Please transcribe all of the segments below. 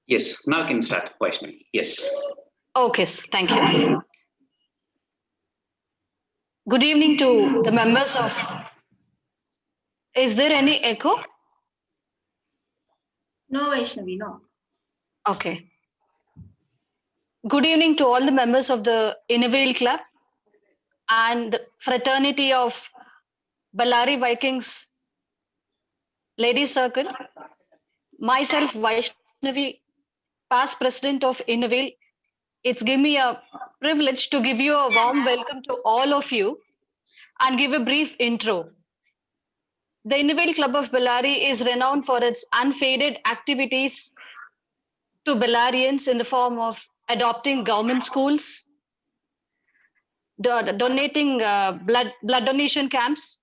Yes, now can start, Vaishnavi. Yes. Okay, thank you. Good evening to the members of. Is there any echo? No, Vaishnavi, no. Okay. Good evening to all the members of the Innovale Club and the fraternity of Ballari Vikings Ladies Circle. Myself, Vaishnavi, past president of Innovale. It's given me a privilege to give you a warm welcome to all of you and give a brief intro. The Innovale Club of Ballari is renowned for its unfaded activities to Bellarians in the form of adopting government schools, donating blood donation camps,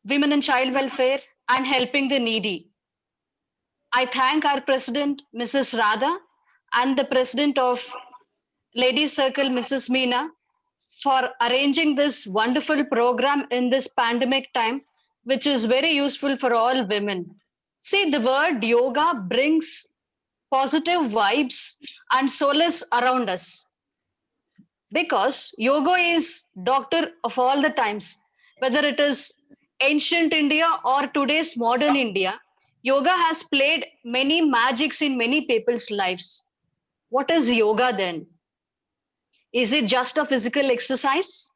women and child welfare, and helping the needy. I thank our president, Mrs. Radha, and the president of Ladies Circle, Mrs. Meena, for arranging this wonderful program in this pandemic time, which is very useful for all women. See, the word yoga brings positive vibes and solace around us because yoga is doctor of all the times, whether it is ancient India or today's modern India. Yoga has played many magics in many people's lives. What is yoga then? Is it just a physical exercise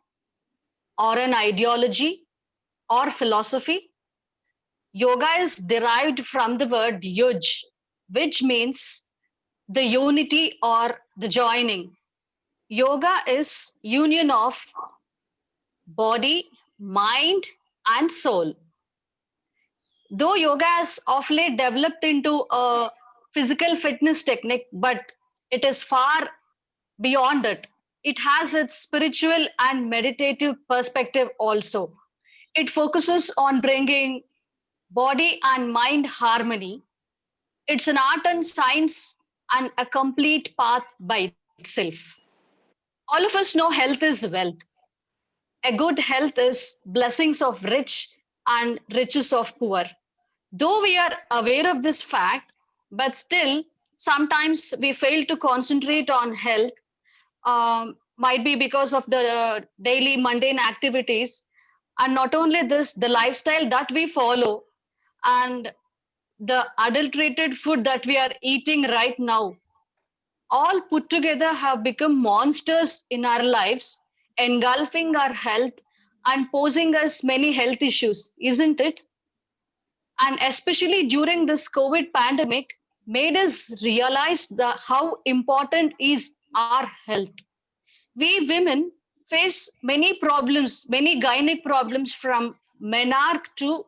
or an ideology or philosophy? Yoga is derived from the word yuj, which means the unity or the joining. Yoga is union of body, mind, and soul. Though yoga has of late developed into a physical fitness technique, but it is far beyond it. It has its spiritual and meditative perspective also. It focuses on bringing body and mind harmony. It's an art and science and a complete path by itself. All of us know health is wealth. A good health is blessings of rich and riches of poor. Though we are aware of this fact, but still sometimes we fail to concentrate on health, might be because of the daily mundane activities. And not only this, the lifestyle that we follow and the adulterated food that we are eating right now, all put together have become monsters in our lives, engulfing our health and posing us many health issues, isn't it? And especially during this COVID pandemic, made us realize how important is our health. We women face many problems, many gynec problems from menarche to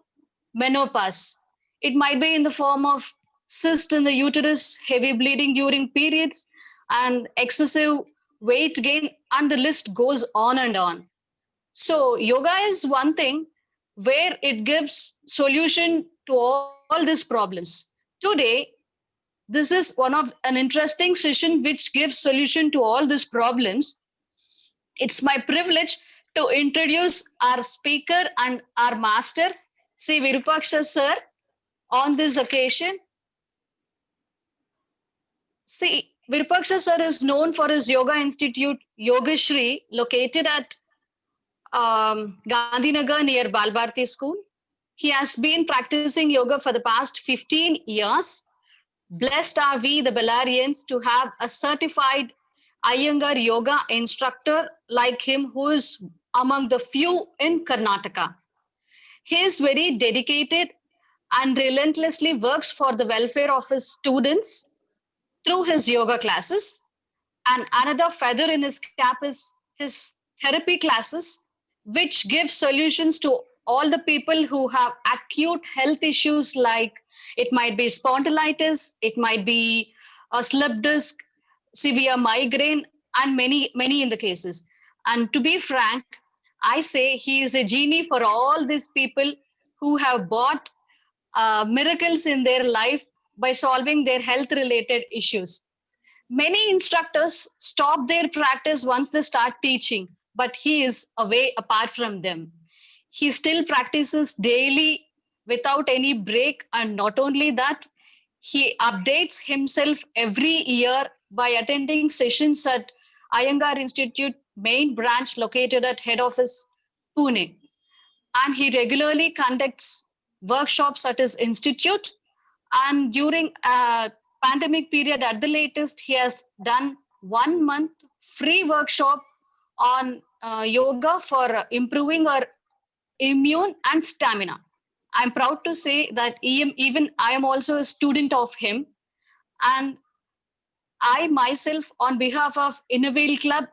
menopause. It might be in the form of cyst in the uterus, heavy bleeding during periods, and excessive weight gain, and the list goes on and on. So yoga is one thing where it gives solution to all these problems. Today, this is one of an interesting session which gives solution to all these problems. It's my privilege to introduce our speaker and our master, Sri Virupaksha sir, on this occasion. See, Virupaksha sir is known for his yoga institute, Yogashri, located at Gandhinagar near Balbharti School. He has been practicing yoga for the past 15 years. Blessed are we, the Bellarians, to have a certified Iyengar yoga instructor like him, who is among the few in Karnataka. He is very dedicated and relentlessly works for the welfare of his students through his yoga classes. And another feather in his cap is his therapy classes, which give solutions to all the people who have acute health issues like it might be spondylitis, it might be a slip disc, severe migraine, and many, many in the cases. And to be frank, I say he is a genie for all these people who have bought miracles in their life by solving their health related issues. Many instructors stop their practice once they start teaching, but he is away apart from them. He still practices daily without any break, and not only that, He updates himself every year by attending sessions at Iyengar Institute main branch located at head office Pune. And he regularly conducts workshops at his institute. And during a pandemic period, at the latest, he has done 1 month free workshop on yoga for improving our immune and stamina. I'm proud to say that even I am also a student of him. And I myself, on behalf of Innovail Club,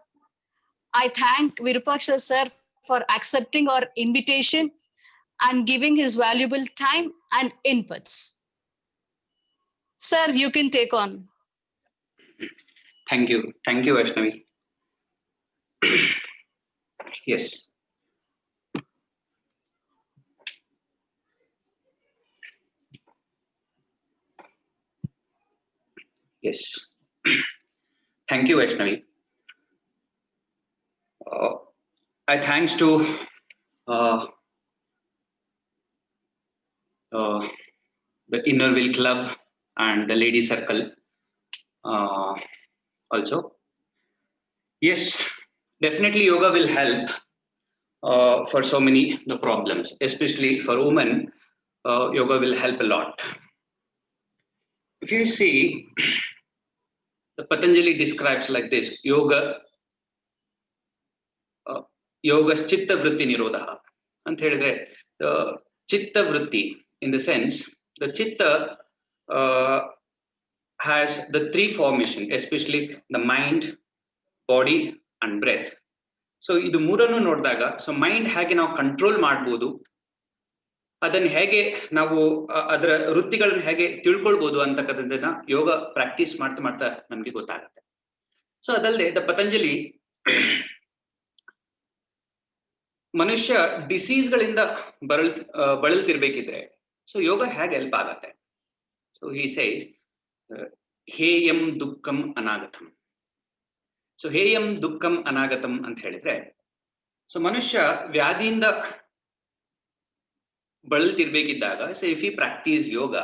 I thank Virupaksha sir for accepting our invitation and giving his valuable time and inputs. Sir, you can take on. Thank you. Thank you, Vaishnavi. Yes. Yes. Thank you, Vaishnavi. I thanks to uh, the Innerville Club and the Lady Circle also. Yes, definitely yoga will help for so many the problems, especially for women. Yoga will help a lot. If you see, the Patanjali describes like this: yoga, yoga chitta vritti nirodha. And the chitta vritti, in the sense, the chitta has the three formation, especially the mind, body, and breath. So ಇದು ಮೂರನ್ನು ನೋಡಿದಾಗ so mind ಹೇಗೆ ನಾವು control ಮಾಡ್ಬೋದು, ಅದನ್ನ ಹೇಗೆ ನಾವು ಅದರ ವೃತ್ತಿಗಳನ್ನ ಹೇಗೆ ತಿಳ್ಕೊಳ್ಬಹುದು ಅಂತಕ್ಕಂಥದ್ದನ್ನ ಯೋಗ ಪ್ರಾಕ್ಟೀಸ್ ಮಾಡ್ತಾ ಮಾಡ್ತಾ ನಮ್ಗೆ ಗೊತ್ತಾಗುತ್ತೆ. ಸೊ ಅದಲ್ಲದೆ ದ ಪತಂಜಲಿ ಮನುಷ್ಯ ಡಿಸೀಸ್ಗಳಿಂದ ಬಳಲ್ತಿರ್ಬೇಕಿದ್ರೆ ಸೊ ಯೋಗ ಹೇಗೆ ಹೆಲ್ಪ್ ಆಗತ್ತೆ. ಸೊ ಹಿ ಸೇಸ್ ಹೇಯಂ ದುಃಖಂ ಅನಾಗತಂ. ಸೊ ಹೇಯಂ ದುಃಖಂ ಅನಾಗತಂ ಅಂತ ಹೇಳಿದ್ರೆ, ಸೊ ಮನುಷ್ಯ ವ್ಯಾಧಿಯಿಂದ ಬಳಲ್ತಿರ್ಬೇಕಿದ್ದಾಗ, so if you practice yoga,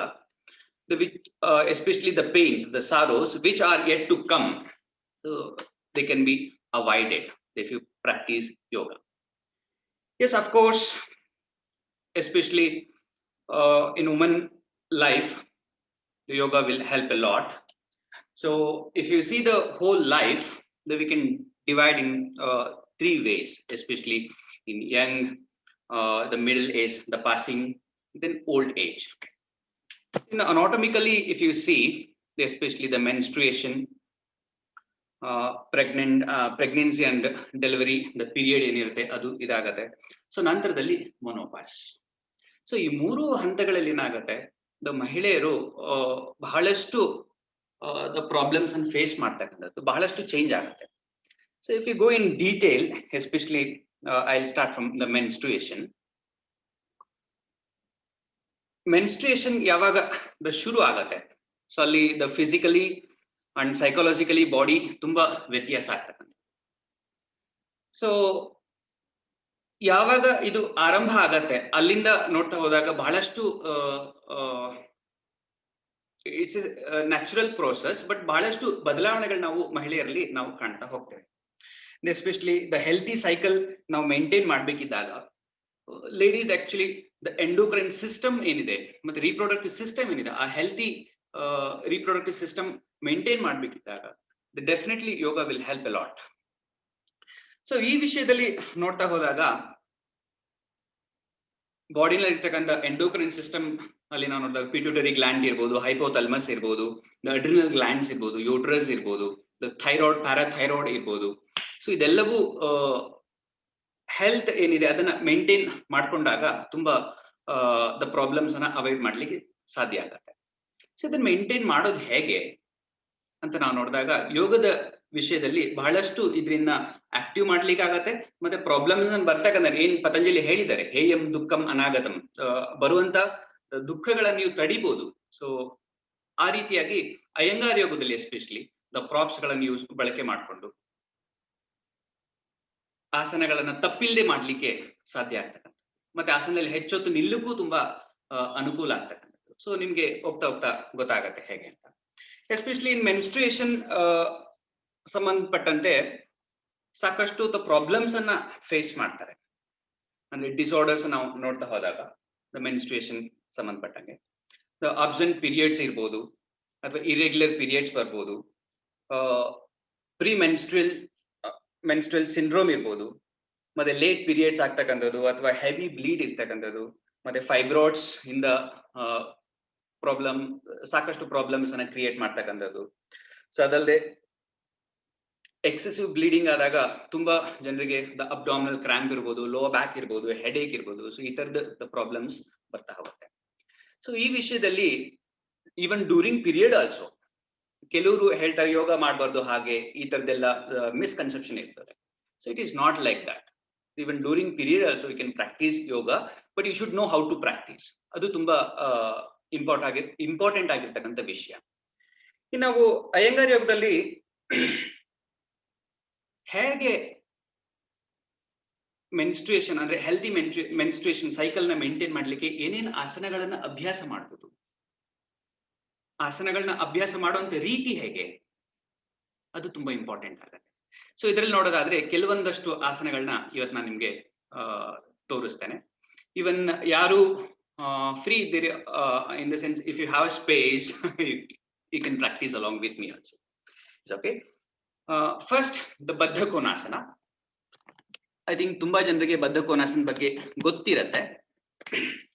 especially the pains, the sorrows which are yet to come, so they can be avoided if you practice yoga. Yes, of course, especially in woman life, the yoga will help a lot. So if you see the whole life, then we can divide in three ways, especially in young, the middle age, the passing, then old age. Anatomically, if you see, especially the menstruation, pregnancy and delivery, the period ಏನಿರುತ್ತೆ ಅದು ಇದಾಗತ್ತೆ. So ನಂತರದಲ್ಲಿ ಮೊನೋಪಾಸ್. So ಈ ಮೂರು ಹಂತಗಳಲ್ಲಿ ಏನಾಗತ್ತೆ, the ಮಹಿಳೆಯರು ಬಹಳಷ್ಟು ದ ಪ್ರಾಬ್ಲಮ್ಸ್ ಅನ್ನು ಫೇಸ್ ಮಾಡ್ತಕ್ಕಂಥದ್ದು ಬಹಳಷ್ಟು ಚೇಂಜ್ ಆಗುತ್ತೆ. So if you go in detail, especially I will start from the menstruation. Menstruation ಯಾವಾಗ ಶುರು ಆಗತ್ತೆ, ಸೊ ಅಲ್ಲಿ the physically and psychologically body ತುಂಬಾ ವ್ಯತ್ಯಾಸ ಆಗ್ತಕ್ಕಂಥ. ಸೊ ಯಾವಾಗ ಇದು ಆರಂಭ ಆಗತ್ತೆ ಅಲ್ಲಿಂದ ನೋಡ್ತಾ ಹೋದಾಗ ಬಹಳಷ್ಟು ಇಟ್ಸ್ ನ್ಯಾಚುರಲ್ ಪ್ರೋಸೆಸ್, ಬಟ್ ಬಹಳಷ್ಟು ಬದಲಾವಣೆಗಳು ನಾವು ಮಹಿಳೆಯರಲ್ಲಿ ನಾವು ಕಾಣ್ತಾ ಹೋಗ್ತೇವೆ. ಎಸ್ಪೆಷಲಿ ದ ಹೆಲ್ತಿ ಸೈಕಲ್ ನಾವು ಮೇಂಟೈನ್ ಮಾಡ್ಬೇಕಿದ್ದಾಗ, ladies actually the endocrine system ಏನಿದೆ ಮತ್ತೆ ರೀಪ್ರೊಡಕ್ಟಿವ್ ಸಿಸ್ಟಮ್ ಏನಿದೆ, ಆ ಹೆಲ್ತಿ ರೀಪ್ರೊಡಕ್ಟಿವ್ ಸಿಸ್ಟಮ್ ಮೇಂಟೈನ್ ಮಾಡ್ಬೇಕಿದ್ದಾಗ definitely yoga will help a lot. So ಈ ವಿಷಯದಲ್ಲಿ ನೋಡ್ತಾ ಹೋದಾಗ ಬಾಡಿನಲ್ಲಿ ಇರ್ತಕ್ಕಂಥ ಎಂಡೋಕ್ರೈನ್ ಸಿಸ್ಟಮ್ ಅಲ್ಲಿ ನಾವು ನೋಡಿದಾಗ ಪಿಟ್ಯೂಟರಿ ಗ್ಲ್ಯಾಂಡ್ ಇರ್ಬೋದು, ಹೈಪೋಥಾಲಮಸ್ ಇರ್ಬೋದು, ದ ಅಡ್ರಿನಲ್ ಗ್ಲ್ಯಾಂಡ್ಸ್ ಇರ್ಬೋದು, ಯೂಟ್ರಸ್ ಇರ್ಬೋದು, ದ ಥೈರಾಯ್ಡ್, ಪ್ಯಾರಾಥೈರಾಯ್ಡ್ ಇರ್ಬೋದು. ಸೊ ಇದೆಲ್ಲವೂ ಹೆಲ್ತ್ ಏನಿದೆ ಅದನ್ನ ಮೇಂಟೈನ್ ಮಾಡ್ಕೊಂಡಾಗ ತುಂಬಾ ದ ಪ್ರಾಬ್ಲಮ್ಸ್ ಅನ್ನ ಅವಾಯ್ಡ್ ಮಾಡ್ಲಿಕ್ಕೆ ಸಾಧ್ಯ ಆಗತ್ತೆ. ಸೊ ಇದನ್ನ ಮೇಂಟೈನ್ ಮಾಡೋದು ಹೇಗೆ ಅಂತ ನಾವು ನೋಡಿದಾಗ, ಯೋಗದ ವಿಷಯದಲ್ಲಿ ಬಹಳಷ್ಟು ಇದರಿಂದ ಆಕ್ಟಿವ್ ಮಾಡ್ಲಿಕ್ಕೆ ಆಗತ್ತೆ. ಮತ್ತೆ ಪ್ರಾಬ್ಲಮ್ಸ್ ಬರ್ತಕ್ಕಂಥ ಏನ್ ಪತಂಜಲಿ ಹೇಳಿದ್ದಾರೆ, ಹೇಯಂ ದುಃಖಂ ಅನಾಗತಂ, ಬರುವಂತ ದುಃಖಗಳನ್ನ ನೀವು ತಡಿಬಹುದು. ಸೊ ಆ ರೀತಿಯಾಗಿ ಅಯ್ಯಂಗಾರ್ ಯೋಗದಲ್ಲಿ ಎಸ್ಪೆಷಲಿ ದ ಪ್ರಾಪ್ಸ್ ಗಳನ್ನ ಬಳಕೆ ಮಾಡಿಕೊಂಡು ಆಸನಗಳನ್ನ ತಪ್ಪಿಲ್ಲದೆ ಮಾಡ್ಲಿಕ್ಕೆ ಸಾಧ್ಯ ಆಗ್ತಕ್ಕಂಥ, ಮತ್ತೆ ಆಸನದಲ್ಲಿ ಹೆಚ್ಚೊತ್ತು ನಿಲ್ಲಕ್ಕೂ ತುಂಬಾ ಅನುಕೂಲ ಆಗ್ತಕ್ಕಂಥದ್ದು. ಸೊ ನಿಮ್ಗೆ ಹೋಗ್ತಾ ಹೋಗ್ತಾ ಗೊತ್ತಾಗತ್ತೆ ಹೇಗೆ ಅಂತ. ಎಸ್ಪೆಷಲಿ ಇನ್ ಮೆನ್ಸ್ಟ್ರುಯೇಷನ್ ಸಂಬಂಧಪಟ್ಟಂತೆ ಸಾಕಷ್ಟು ಪ್ರಾಬ್ಲಮ್ಸ್ ಅನ್ನ ಫೇಸ್ ಮಾಡ್ತಾರೆ. ಅಂದ್ರೆ ಡಿಸಾರ್ಡರ್ಸ್ ನಾವು ನೋಡ್ತಾ ಹೋದಾಗ ಮೆನ್ಸ್ಟ್ರುಯೇಷನ್ ಸಂಬಂಧಪಟ್ಟಂಗೆ ಅಬ್ಸೆಂಟ್ ಪೀರಿಯಡ್ಸ್ ಇರ್ಬೋದು, ಅಥವಾ ಇರೆಗ್ಯುಲರ್ ಪೀರಿಯಡ್ಸ್ ಬರ್ಬೋದು, ಪ್ರೀ ಮೆನ್ಸ್ಟ್ರುಯಲ್ ಸಿಂಡ್ರೋಮ್ ಇರ್ಬೋದು, ಮತ್ತೆ ಲೇಟ್ ಪೀರಿಯಡ್ಸ್ ಆಗ್ತಕ್ಕಂಥದ್ದು, ಅಥವಾ ಹೆವಿ ಬ್ಲೀಡ್ ಇರ್ತಕ್ಕಂಥದ್ದು, ಮತ್ತೆ ಫೈಬ್ರಾಯ್ಡ್ಸ್ ಇಂದ ಪ್ರಾಬ್ಲಮ್, ಸಾಕಷ್ಟು ಪ್ರಾಬ್ಲಮ್ಸ್ ಅನ್ನ ಕ್ರಿಯೇಟ್ ಮಾಡ್ತಕ್ಕಂಥದ್ದು. ಸೊ ಅದಲ್ಲದೆ ಎಕ್ಸೆಸಿವ್ ಬ್ಲೀಡಿಂಗ್ ಆದಾಗ ತುಂಬಾ ಜನರಿಗೆ ಅಬ್ಡಾಮಿನಲ್ ಕ್ರಾಂಪ್ ಇರ್ಬೋದು, ಲೋ ಬ್ಯಾಕ್ ಇರ್ಬೋದು, ಹೆಡೇಕ್ ಇರ್ಬೋದು. ಸೊ ಈ ತರದ ಪ್ರಾಬ್ಲಮ್ಸ್ ಬರ್ತಾ ಹೋಗುತ್ತೆ. ಸೊ ಈ ವಿಷಯದಲ್ಲಿ ಈವನ್ ಡ್ಯೂರಿಂಗ್ ಪೀರಿಯಡ್ ಆಲ್ಸೋ ಕೆಲವರು ಹೇಳ್ತಾರೆ ಯೋಗ ಮಾಡಬಾರ್ದು, ಹಾಗೆ ಈ ತರದೆಲ್ಲ ಮಿಸ್ಕನ್ಸೆಪ್ಷನ್ ಇರ್ತದೆ. So it is not like that. Even during period also you can practise yoga, but you should know how to practise. ಅದು ತುಂಬಾ ಇಂಪಾರ್ಟೆಂಟ್ ಆಗಿರ್ತಕ್ಕಂಥ ವಿಷಯ. ಇನ್ನು ನಾವು ಅಯ್ಯಂಗಾರ್ ಯೋಗದಲ್ಲಿ ಹೇಗೆ ಮೆನ್ಸ್ಟ್ರುಯೇಷನ್ ಅಂದ್ರೆ ಹೆಲ್ದಿ ಮೆನ್ಸ್ಟ್ರುಯೇಷನ್ ಸೈಕಲ್ ನ ಮೇಂಟೈನ್ ಮಾಡ್ಲಿಕ್ಕೆ ಏನೇನು ಆಸನಗಳನ್ನ ಅಭ್ಯಾಸ ಮಾಡಬಹುದು, ಆಸನಗಳನ್ನ ಅಭ್ಯಾಸ ಮಾಡುವಂತ ರೀತಿ ಹೇಗೆ, ಅದು ತುಂಬಾ ಇಂಪಾರ್ಟೆಂಟ್ ಆಗುತ್ತೆ. ಸೊ ಇದರಲ್ಲಿ ನೋಡೋದಾದ್ರೆ ಕೆಲವೊಂದಷ್ಟು ಆಸನಗಳನ್ನ ಇವತ್ತು ನಾನು ನಿಮ್ಗೆ ತೋರಿಸ್ತೇನೆ. ಇವನ್ ಯಾರು ಫ್ರೀ ಇದ್ದೀರಿ, in the sense if you have a space you can practice along with me also. It's okay. First the Baddha Konasana. I think ತುಂಬಾ ಜನರಿಗೆ ಬದ್ಧ ಕೋನಾಸನ ಬಗ್ಗೆ ಗೊತ್ತಿರತ್ತೆ.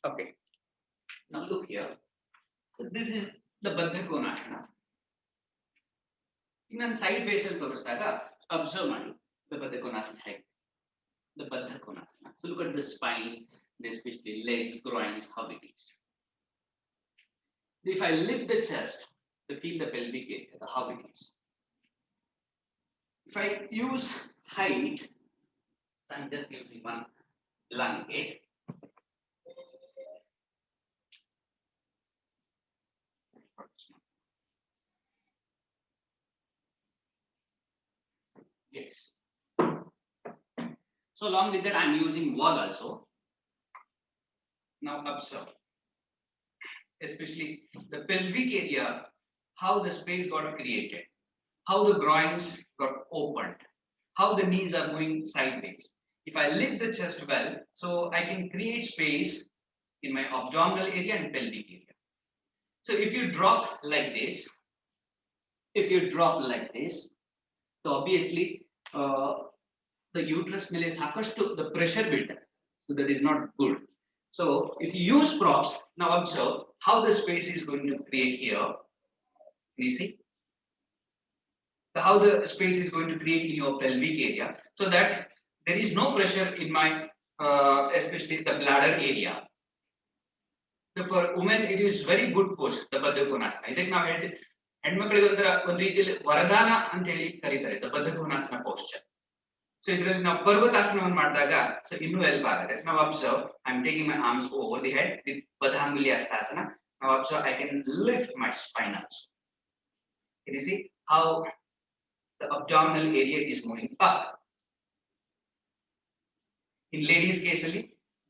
Okay, now look here. So this is the ಬದ್ಧ ಕೋನಾಸನ. ಇನ್ನೊಂದು ಸೈಡ್ ಬೇಸ್ ಅಲ್ಲಿ ತೋರಿಸಿದಾಗ observe ಮಾಡಿ the ಬದ್ಧ ಕೋನಾಸನ ಹೇಗೆ. The ಬದ್ಧ Konasana. So look at the spine, especially legs, groins, how it is. If I lift the chest to feel the pelvic area, how it is. If I use height, I'm just using one lung, okay? Yes. So along with that, I'm using wall also. Now observe, especially the pelvic area, how the space got created, how the groins got opened, how the knees are going sideways. If I lift the chest well, so I can create space in my abdominal area and pelvic area. So if you drop like this, so obviously the uterus ಮೇಲೆ ಸಾಕಷ್ಟು the pressure built up, so that is not good. So if you use props, now observe how the space is going to create here. You see how the space is going to create in your pelvic area, so that there is no pressure in my especially the bladder area. So for women it is very good pose, the Baddha Konasana. ಇದಕ್ಕೆ ನಾವು ಹೇಳ್ತೀವಿ ಹೆಣ್ಮಕ್ಳಿಗೆ ಒಂದು ರೀತಿಯಲ್ಲಿ ವರದಾನ ಅಂತ ಹೇಳಿ ಕರೀತಾರೆ the Baddha Konasana posture. So ಇದರಲ್ಲಿ ನಾವು ಪರ್ವತಾಸನವನ್ನು ಮಾಡಿದಾಗ so ಇನ್ನೂ ಹೆಲ್ಪ್ ಆಗುತ್ತೆ. So now observe, I am taking my arms over the head with Baddhanguly Hastasana. Now observe, I can lift my spine also. Can you see how the abdominal area is moving up? In ladies case,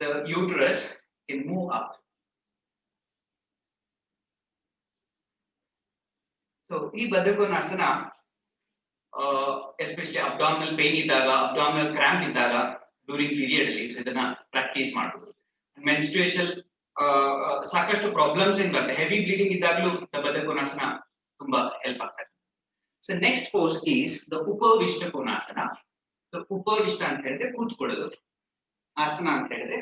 the uterus can move up. So ee Baddha Konasana, especially abdominal pain idaga, abdominal cramp idaga during period alli, so idana practice ಮಾಡಬಹುದು. Menstruation ಸಾಕಷ್ಟು problems ಇರುತ್ತೆ, heavy bleeding ಇದ್ದಾಗಲೂ the Baddha Konasana ತುಂಬಾ help ಆಗ್ತದೆ. So next pose is the Upavishta Konasana. So Upavishta ಅಂತ ಹೇಳಿದ್ರೆ ಕೂತ್ಕೊಳ್ಳೋದು, ಆಸನ ಅಂತ ಹೇಳಿದ್ರೆ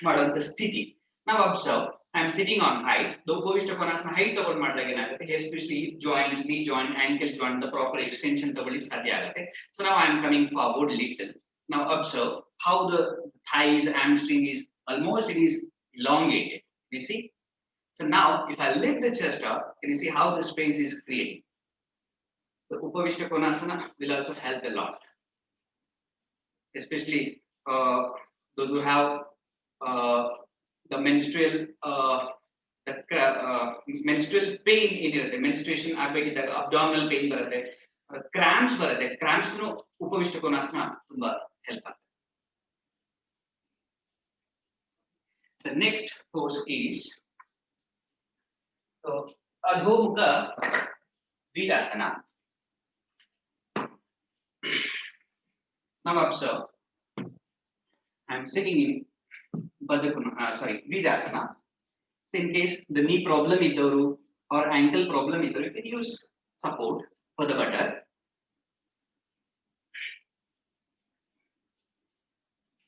ಮಾಡುವಂತ ಸ್ಥಿತಿ. Now observe, I am sitting on height. The Upavishta Konasana height ತಗೊಂಡು ಮಾಡಿದಾಗ ಏನಾಗುತ್ತೆ, especially hip joints, knee joint, ankle joint, the proper extension ತಗೊಳ್ಳಿಕ್ಕೆ ಸಾಧ್ಯ ಆಗುತ್ತೆ. So now I am coming forward little. Now observe how the thighs, hamstring is almost it is elongated. You see? So now if I lift the chest up, can you see how the space is created? The Upavishta Konasana will also help a lot, especially those who have the menstrual pain ಏನಿರುತ್ತೆ, menstruation ಆಗಬೇಕಿದ್ದಾಗ abdominal pain ಬರುತ್ತೆ, cramps ಬರುತ್ತೆ, cramps ನು Upavishta Konasana ತುಂಬಾ help ಆಗ್ತದೆ. The next pose is So Adhomukha Virasana. Now observe. I am sitting in Virasana. In case the knee problem iddaru or ankle problem iddaru, you can use support for the buttock.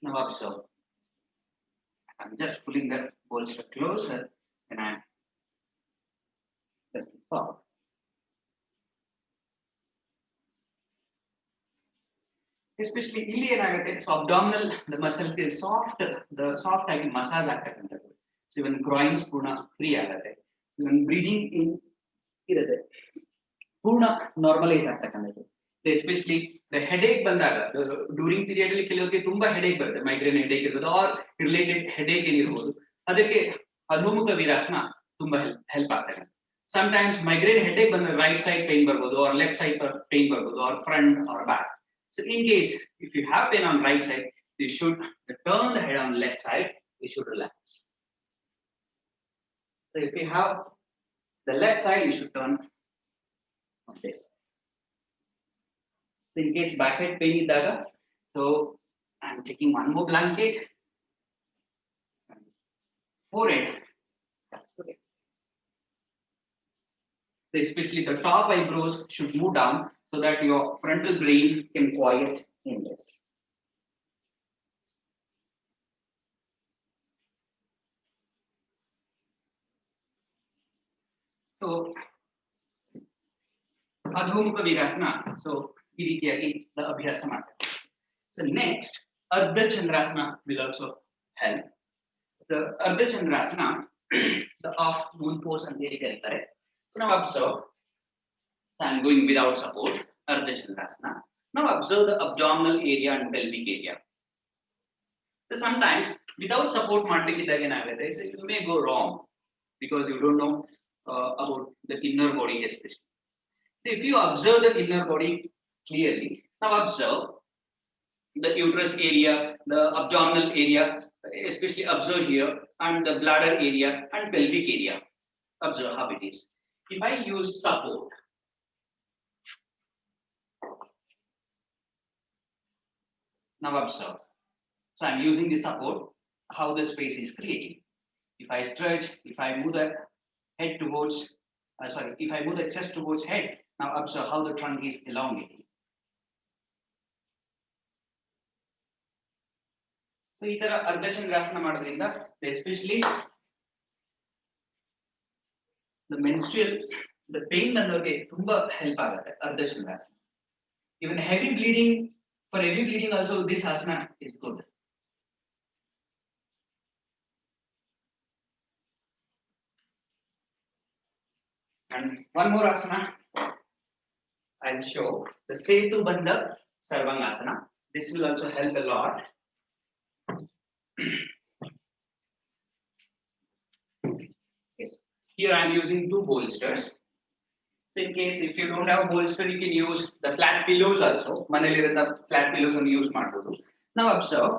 Now observe. I'm just pulling the bolster closer and I'm looking forward. Especially ಇಲ್ಲಿ ಏನಾಗುತ್ತೆ, so abdominal the muscle is soft, the soft ಆಗಿ massage ಆಗ್ತಕ್ಕಂಥದ್ದು. So even groins ಪೂರ್ಣ free ಆಗುತ್ತೆ, even breathing in ಇರುತ್ತೆ ಪೂರ್ಣ normalise ಆಗ್ತಕ್ಕಂಥದ್ದು. Especially the headache ಬಂದಾಗ ಡ್ಯೂರಿಂಗ್ ಪೀರಿಯಡ್ ಅಲ್ಲಿ ಕೆಲವರಿಗೆ ತುಂಬಾ ಹೆಡೇಕ್ ಬರುತ್ತೆ, ಮೈಗ್ರೇನ್ ಹೆಡೇಕ್ ಇರ್ಬೋದು ಆರ್ ರಿಲೇಟೆಡ್ ಹೆಡೇಕ್ ಏನಿರ್ಬೋದು, ಅದಕ್ಕೆ ಅಧೋಮುಖ ವೀರಾಸನ ತುಂಬಾ ಹೆಲ್ಪ್ ಆಗ್ತದೆ. Sometimes migraine headache ಬಂದ ರೈಟ್ ಸೈಡ್ ಪೇನ್ ಬರ್ಬೋದು or ಲೆಫ್ಟ್ ಸೈಡ್ ಪೇನ್ ಬರ್ಬೋದು or front or back. So in case if you have pain on right side, you should turn the head on left side, you should relax. So if you have the left side, you should turn on this. So in case back head pain iddaga, so I'm taking one more blanket, forehead. So especially the top eyebrows should move down so that your frontal brain can quiet in this. So Adhomukha Virasana, so ಈ ರೀತಿಯಾಗಿ ಅಭ್ಯಾಸ ಮಾಡ್ತಾರೆ. So next Ardha Chandrasana will also help. The Ardha Chandrasana, the half moon pose ಅಂತ ಹೇಳಿ ಕರೀತಾರೆ. So now observe. So I'm going without support, Ardha Chandrasana. Now observe the abdominal area and pelvic area. So sometimes without support ಮಾಡ್ಲಿಕ್ಕಿದ್ದಾಗ ಏನಾಗುತ್ತೆ, so you may go wrong because you don't know about the inner body especially. So if you observe the inner body clearly, now observe the uterus area, the abdominal area, especially observe here, and the bladder area and pelvic area. Observe how it is. If I use support, now observe. So I'm using the support, how the space is creating. If I stretch, if I move the head towards, if I move the chest towards head, now observe how the trunk is elongating. So ಈ ತರ ಅರ್ಧ ಚಂದ್ರಾಸನ ಮಾಡೋದ್ರಿಂದ especially the menstrual, the pain ಬಂದವರಿಗೆ ತುಂಬಾ help ಆಗುತ್ತೆ ಅರ್ಧ Chandrasana. Even heavy bleeding, for heavy bleeding also this asana is good. And one more asana I'll show, the Setu Bandha Sarvangasana. This will also help a lot. Yes. Here I am using two bolsters. So in case if you don't have a bolster, you can use the flat pillows also. Maneliranta flat pillows on use ಮಾಡಬಹುದು. Now observe.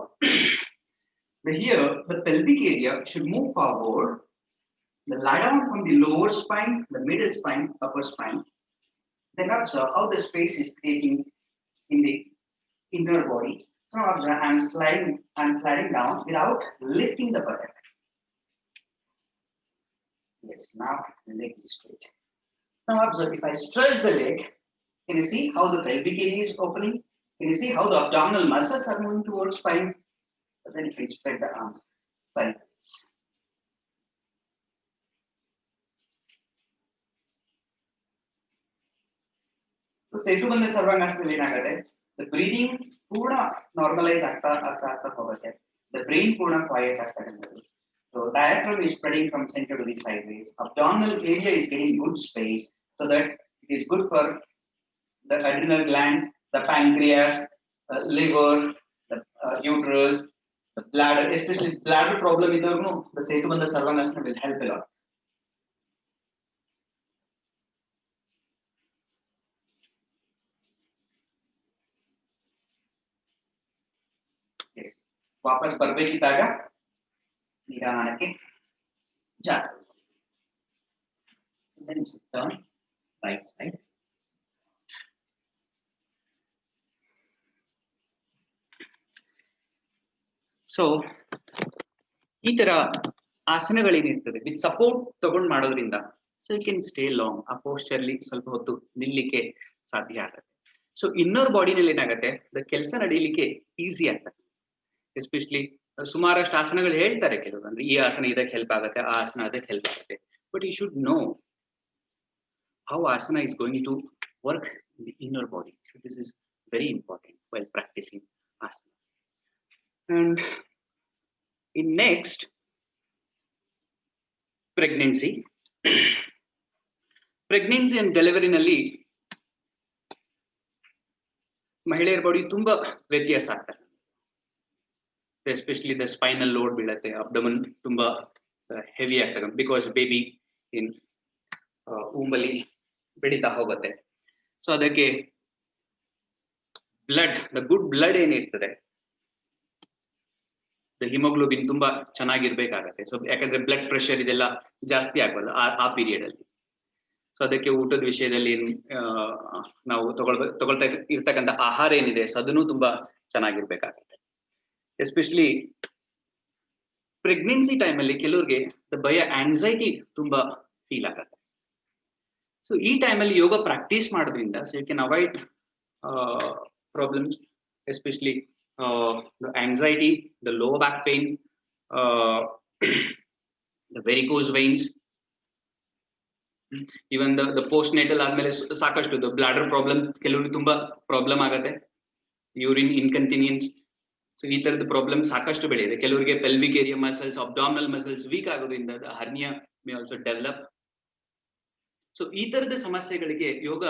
Here the pelvic area should move forward. The lie down from the lower spine, the middle spine, upper spine. Then observe how the space is creating in the inner body. Now observe, I'm sliding down without lifting the buttock. Yes, now the leg is straight. Now observe, if I stretch the leg, can you see how the pelvic area is opening? Can you see how the abdominal muscles are moving towards spine? But then you can spread the arms sideways. So Setubandha Sarvangasana ಏನಾಗುತ್ತೆ, the breathing ಪೂರ್ಣ normalize ಆಗ್ತಾ ಹೋಗುತ್ತೆ, the brain ಪೂರ್ಣ quiet ಆಗ್ತಕ್ಕಂಥದ್ದು. So diaphragm is spreading from center to the sideways. Abdominal area is getting good space so that it is good for the adrenal gland, the pancreas, liver, the uterus, the bladder, especially bladder problem idornu, the Setubandha Sarvangasana will help a lot. Yes. ವಾಪಸ್ ಬರಬೇಕಿದ್ದಾಗ ನಿಧಾನಕ್ಕೆ ಜಾಗ. then turn right side. So ಈ ತರ ಆಸನಗಳೇನಿರ್ತದೆ with support ತಗೊಂಡ್ ಮಾಡೋದ್ರಿಂದ so you can stay long ಆ ಪೋಸ್ಚರ್ಲಿ ಸ್ವಲ್ಪ ಹೊತ್ತು ನಿಲ್ಲಿಕ್ಕೆ ಸಾಧ್ಯ ಆಗುತ್ತೆ. ಸೊ ಇನ್ನರ್ ಬಾಡಿನಲ್ಲಿ ಏನಾಗುತ್ತೆ ಕೆಲಸ ನಡೀಲಿಕ್ಕೆ ಈಸಿ ಆಗ್ತದೆ. ಎಸ್ಪೆಷಲಿ ಸುಮಾರಷ್ಟು ಆಸನಗಳು ಹೇಳ್ತಾರೆ ಕೆಲವರು, ಅಂದ್ರೆ ಈ ಆಸನ ಇದಕ್ಕೆ ಹೆಲ್ಪ್ ಆಗುತ್ತೆ, ಆ ಆಸನ ಅದಕ್ಕೆ ಹೆಲ್ಪ್ ಆಗುತ್ತೆ. But you should know how asana is going to work in the inner body. So this is very important while practising asana. And in next, pregnancy. Pregnancy and delivery ನಲ್ಲಿ ಮಹಿಳೆಯರ ಬಾಡಿ ತುಂಬಾ ವ್ಯತ್ಯಾಸ ಆಗ್ತದೆ. ಎಸ್ಪೆಷಲಿ ದ ಸ್ಪೈನಲ್ ಲೋಡ್ ಬೀಳುತ್ತೆ, abdomen ತುಂಬಾ heavy ಆಗ್ತದೆ because baby ಇನ್ ಊಂಬಲ್ಲಿ ಬೆಳೀತಾ ಹೋಗುತ್ತೆ. ಸೊ ಅದಕ್ಕೆ ಬ್ಲಡ್, ದ ಗುಡ್ ಬ್ಲಡ್ ಏನಿರ್ತದೆ, ಹಿಮೋಗ್ಲೋಬಿನ್ ತುಂಬಾ ಚೆನ್ನಾಗಿರ್ಬೇಕಾಗತ್ತೆ. ಸೊ ಯಾಕಂದ್ರೆ ಬ್ಲಡ್ ಪ್ರೆಷರ್ ಇದೆಲ್ಲ ಜಾಸ್ತಿ ಆಗ್ಬಾರ್ದು ಆ ಪೀರಿಯಡ್ ಅಲ್ಲಿ. ಸೊ ಅದಕ್ಕೆ ಊಟದ ವಿಷಯದಲ್ಲಿ ನಾವು ತಗೊಳ್ತಾ ಇರ್ತಕ್ಕಂಥ ಆಹಾರ ಏನಿದೆ ಸೊ ಅದನ್ನು ತುಂಬಾ ಚೆನ್ನಾಗಿರ್ಬೇಕಾಗತ್ತೆ. ಎಸ್ಪೆಷಲಿ ಪ್ರೆಗ್ನೆನ್ಸಿ ಟೈಮ್ ಅಲ್ಲಿ ಕೆಲವ್ರಿಗೆ ಭಯ, ಆಂಗ್ಸೈಟಿ ತುಂಬಾ ಫೀಲ್ ಆಗತ್ತೆ. ಸೊ ಈ ಟೈಮ್ ಅಲ್ಲಿ ಯೋಗ ಪ್ರಾಕ್ಟೀಸ್ ಮಾಡೋದ್ರಿಂದ so you can avoid problems, especially the anxiety, the low back pain, the varicose veins, even the postnatal ಆದ್ಮೇಲೆ ಸಾಕಷ್ಟು the bladder problem ಕೆಲವರಿಗೆ ತುಂಬಾ ಪ್ರಾಬ್ಲಮ್ ಆಗುತ್ತೆ, ಯೂರಿನ್ ಇನ್ಕಂಟಿನಿಯನ್ಸ್. ಸೊ ಈ ತರದ ಪ್ರಾಬ್ಲಮ್ ಸಾಕಷ್ಟು ಬೆಳೆಯಿದೆ. ಕೆಲವರಿಗೆ pelvic area muscles, abdominal muscles weak ಆಗೋದ್ರಿಂದ hernia may also develop. So ಈ ತರದ ಸಮಸ್ಯೆಗಳಿಗೆ ಯೋಗ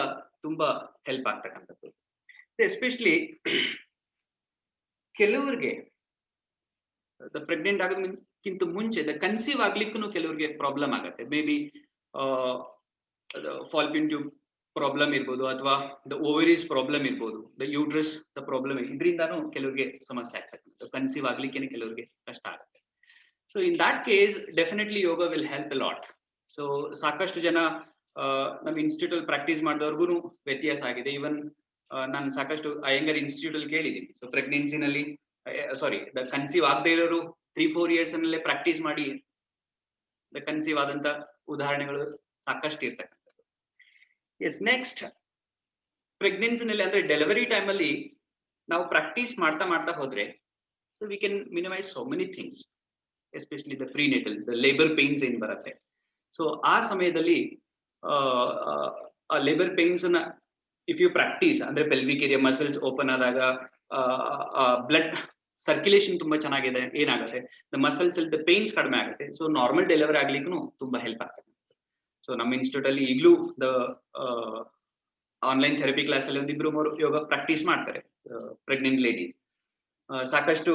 ತುಂಬಾ ಹೆಲ್ಪ್ ಆಗ್ತಕ್ಕಂಥದ್ದು. ಎಸ್ಪೆಷಲಿ ಕೆಲವರಿಗೆ ಪ್ರೆಗ್ನೆಂಟ್ ಆಗೋದಕ್ಕಿಂತ ಮುಂಚೆ ಕನ್ಸೀವ್ ಆಗ್ಲಿಕ್ಕೂ ಕೆಲವರಿಗೆ ಪ್ರಾಬ್ಲಮ್ ಆಗುತ್ತೆ. ಮೇ ಬಿ ಫಾಲ್ಪಿನ್ ಟ್ಯೂಬ್ ಪ್ರಾಬ್ಲಮ್ ಇರ್ಬೋದು, ಅಥವಾ ದ ಓವರೀಸ್ ಪ್ರಾಬ್ಲಮ್ ಇರ್ಬೋದು, ದ ಯೂಟ್ರಸ್ ದ ಪ್ರಾಬ್ಲಮ್, ಇದರಿಂದಾನು ಕೆಲವರಿಗೆ ಸಮಸ್ಯೆ ಆಗ್ತದೆ. ಕನ್ಸೀವ್ ಆಗ್ಲಿಕ್ಕೆ ಕೆಲವರಿಗೆ ಕಷ್ಟ ಆಗುತ್ತೆ. So in that case definitely yoga will help a lot. So ಸಾಕಷ್ಟು ಜನ ನಮ್ಮ ಇನ್ಸ್ಟಿಟ್ಯೂಟ್ ಅಲ್ಲಿ ಪ್ರಾಕ್ಟೀಸ್ ಮಾಡಿದವ್ರಿಗೂ ವ್ಯತ್ಯಾಸ ಆಗಿದೆ. ಈವನ್ ನಾನು ಸಾಕಷ್ಟು ಅಯ್ಯಂಗರ್ ಇನ್ಸ್ಟಿಟ್ಯೂಟ್ ಅಲ್ಲಿ ಕೇಳಿದ್ದೀನಿ. ಸೊ ಪ್ರೆಗ್ನೆನ್ಸಿನಲ್ಲಿ ಕನ್ಸೀವ್ ಆಗದೆ ಇರೋರು 3-4 years ನಲ್ಲೇ ಪ್ರಾಕ್ಟೀಸ್ ಮಾಡಿ ಕನ್ಸೀವ್ ಆದಂತ ಉದಾಹರಣೆಗಳು ಸಾಕಷ್ಟು ಇರ್ತಕ್ಕಂಥದ್ದು. ಎಸ್, ನೆಕ್ಸ್ಟ್ ಪ್ರೆಗ್ನೆನ್ಸಿನಲ್ಲಿ ಅಂದ್ರೆ ಡೆಲಿವರಿ ಟೈಮ್ ಅಲ್ಲಿ ನಾವು ಪ್ರಾಕ್ಟೀಸ್ ಮಾಡ್ತಾ ಹೋದ್ರೆ so we can minimise so many things, especially the prenatal, the labour pains ಏನ್ ಬರುತ್ತೆ. ಸೊ ಆ ಸಮಯದಲ್ಲಿ ಲೇಬರ್ ಪೇನ್ಸ್ ನ ಇಫ್ ಯು ಪ್ರಾಕ್ಟೀಸ್ ಅಂದ್ರೆ ಪೆಲ್ವಿಕ್ ಏರಿಯಾ ಮಸಲ್ಸ್ ಓಪನ್ ಆದಾಗ ಬ್ಲಡ್ ಸರ್ಕ್ಯುಲೇಷನ್ ತುಂಬಾ ಚೆನ್ನಾಗಿದೆ, ಏನಾಗುತ್ತೆ ದ ಮಸಲ್ಸ್ ಅಲ್ಲಿ ದ ಪೇನ್ಸ್ ಕಡಿಮೆ ಆಗುತ್ತೆ. ಸೊ ನಾರ್ಮಲ್ ಡೆಲಿವರಿ ಆಗ್ಲಿಕ್ಕೂ ತುಂಬಾ ಹೆಲ್ಪ್ ಆಗ್ತದೆ. ಸೊ ನಮ್ಮ ಇನ್ಸ್ಟಿಟ್ಯೂಟ್ ಅಲ್ಲಿ ಈಗಲೂ ದ ಆನ್ಲೈನ್ ಥೆರಪಿ ಕ್ಲಾಸ್ ಅಲ್ಲಿ ಒಂದಿಬ್ರು ಯೋಗ ಪ್ರಾಕ್ಟೀಸ್ ಮಾಡ್ತಾರೆ ಪ್ರೆಗ್ನೆಂಟ್ ಲೇಡೀಸ್. ಸಾಕಷ್ಟು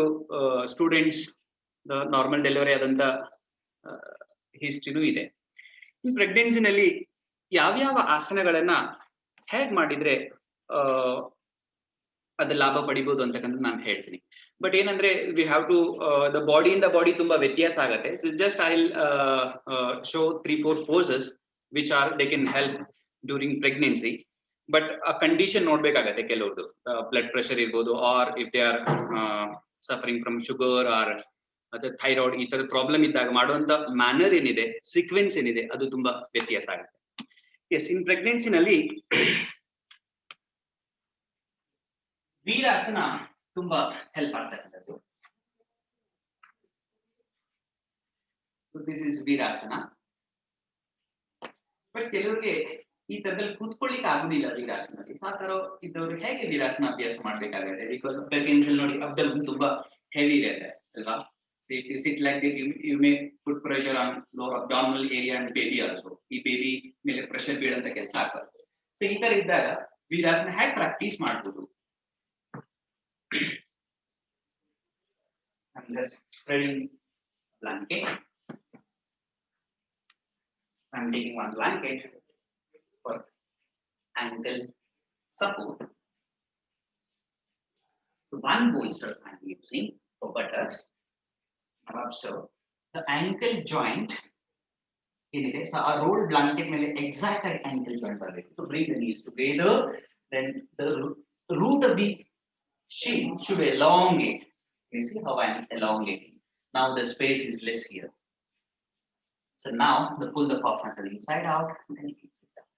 ಸ್ಟೂಡೆಂಟ್ಸ್ ನಾರ್ಮಲ್ ಡೆಲಿವರಿ ಆದಂತ ಹಿಸ್ಟ್ರಿನೂ ಇದೆ. ಈ ಪ್ರೆಗ್ನೆನ್ಸಿನಲ್ಲಿ ಯಾವ್ಯಾವ ಆಸನಗಳನ್ನ ಹೇಗ್ ಮಾಡಿದ್ರೆ ಅದ ಲಾಭ ಪಡಿಬಹುದು ಅಂತಕ್ಕಂಥ ನಾನು ಹೇಳ್ತೀನಿ. ಬಟ್ ಏನಂದ್ರೆ we have to the body ತುಂಬಾ ವ್ಯತ್ಯಾಸ ಆಗುತ್ತೆ. So just I will show 3-4 poses which are they can help during pregnancy. But ಆ ಕಂಡೀಷನ್ ನೋಡ್ಬೇಕಾಗತ್ತೆ. ಕೆಲವ್ರದ್ದು ಬ್ಲಡ್ ಪ್ರೆಷರ್ ಇರ್ಬೋದು, or if they are suffering from sugar or ಅಥವಾ thyroid, ಈ ತರ ಪ್ರಾಬ್ಲಮ್ ಇದ್ದಾಗ ಮಾಡುವಂತ ಮ್ಯಾನರ್ ಏನಿದೆ, ಸೀಕ್ವೆನ್ಸ್ ಏನಿದೆ, ಅದು ತುಂಬಾ ವ್ಯತ್ಯಾಸ ಆಗುತ್ತೆ. ಎಸ್, ಇನ್ ಪ್ರೆಗ್ನೆನ್ಸಿನಲ್ಲಿ ವೀರಾಸನ ತುಂಬಾ ಹೆಲ್ಪ್ ಆಗ್ತಕ್ಕಂಥದ್ದು. This is ವೀರಾಸನ. ಬಟ್ ಕೆಲವರಿಗೆ ಈ ತರದಲ್ಲಿ ಕೂತ್ಕೊಳ್ಳಿಕ್ಕೆ ಆಗುದಿಲ್ಲ ವೀರಾಸನಲ್ಲಿ. ಆ ತರ ಇದ್ದವ್ರು ಹೇಗೆ ವೀರಾಸನ ಅಭ್ಯಾಸ ಮಾಡ್ಬೇಕಾಗುತ್ತೆ? ಬಿಕಾಸ್ ಪ್ರೆಗ್ನೆನ್ಸಿ ನೋಡಿ ಅಬ್ಡಮನ್ ತುಂಬಾ ಹೆವಿ ಇರುತ್ತೆ ಅಲ್ವಾ. If you sit like this, you may put pressure on lower abdominal area and baby also. ಈ ಬೇಬಿ ಮೇಲೆ ಪ್ರೆಷರ್ ಬೀಳಂತ ಕೆಲಸ ಆಗ್ತದೆ. ಸೊ ಈ ತರ ಇದ್ದಾಗ ವೀರಾಸನ ಹೇಗೆ ಪ್ರಾಕ್ಟೀಸ್ ಮಾಡ್ಬೋದು? I'm just spreading blanket. I'm taking one blanket for ankle support. So one bolster I'm using for buttocks. Now observe the ankle joint ಏನಿದೆ ಸೊ ಆ ರೋಲ್ ಬ್ಲಾಂಕೆಟ್ ಮೇಲೆ ಎಕ್ಸಾಕ್ಟ್ ಆಗಿ ಆಂಕಲ್ ಜಾಯಿಂಟ್ ಬರಬೇಕು. So bring the knees together, then the root of the shin should elongate. You see how I am elongating. Now the space is less here. So now the pull the calf muscle inside out and then you sit down.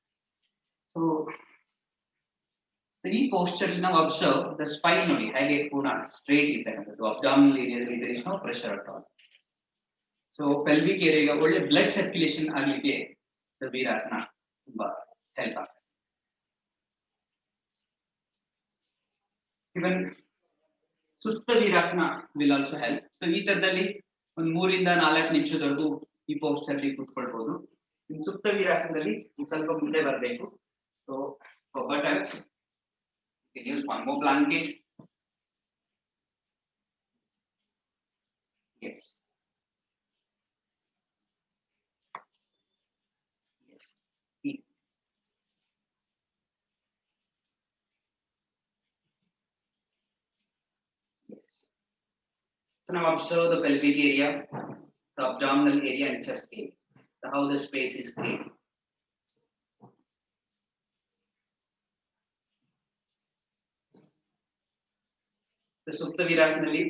So ಈ posture ನಾವು observe the spine ನೋಡಿ ಹಾಗೆ ಪೂರ್ಣ straight ಇರ್ತಕ್ಕಂಥದ್ದು. Abdominal area there is no pressure at all. So pelvic area ಒಳ್ಳೆ blood circulation ಆಗಲಿಕ್ಕೆ the ವೀರಾಸನ ತುಂಬಾ help ಆಗ್ತದೆ. Even ಸುತ್ತ ವೀರಾಸನ will also help. So ಈ ತರದಲ್ಲಿ ಒಂದು 3 ಇಂದ 4 ನಿಮಿಷದವರೆಗೂ ಈ posture ಅಲ್ಲಿ ಕೂತ್ಕೊಳ್ಬಹುದು. ಸುತ್ತ ವೀರಾಸನದಲ್ಲಿ ಸ್ವಲ್ಪ ಮುಂದೆ ಬರಬೇಕು. So for buttocks you can use one more blanket. Yes. Yes. Yes. So now observe the pelvic area, the abdominal area and chest area. So how the space is created. The Supta Virasanalli,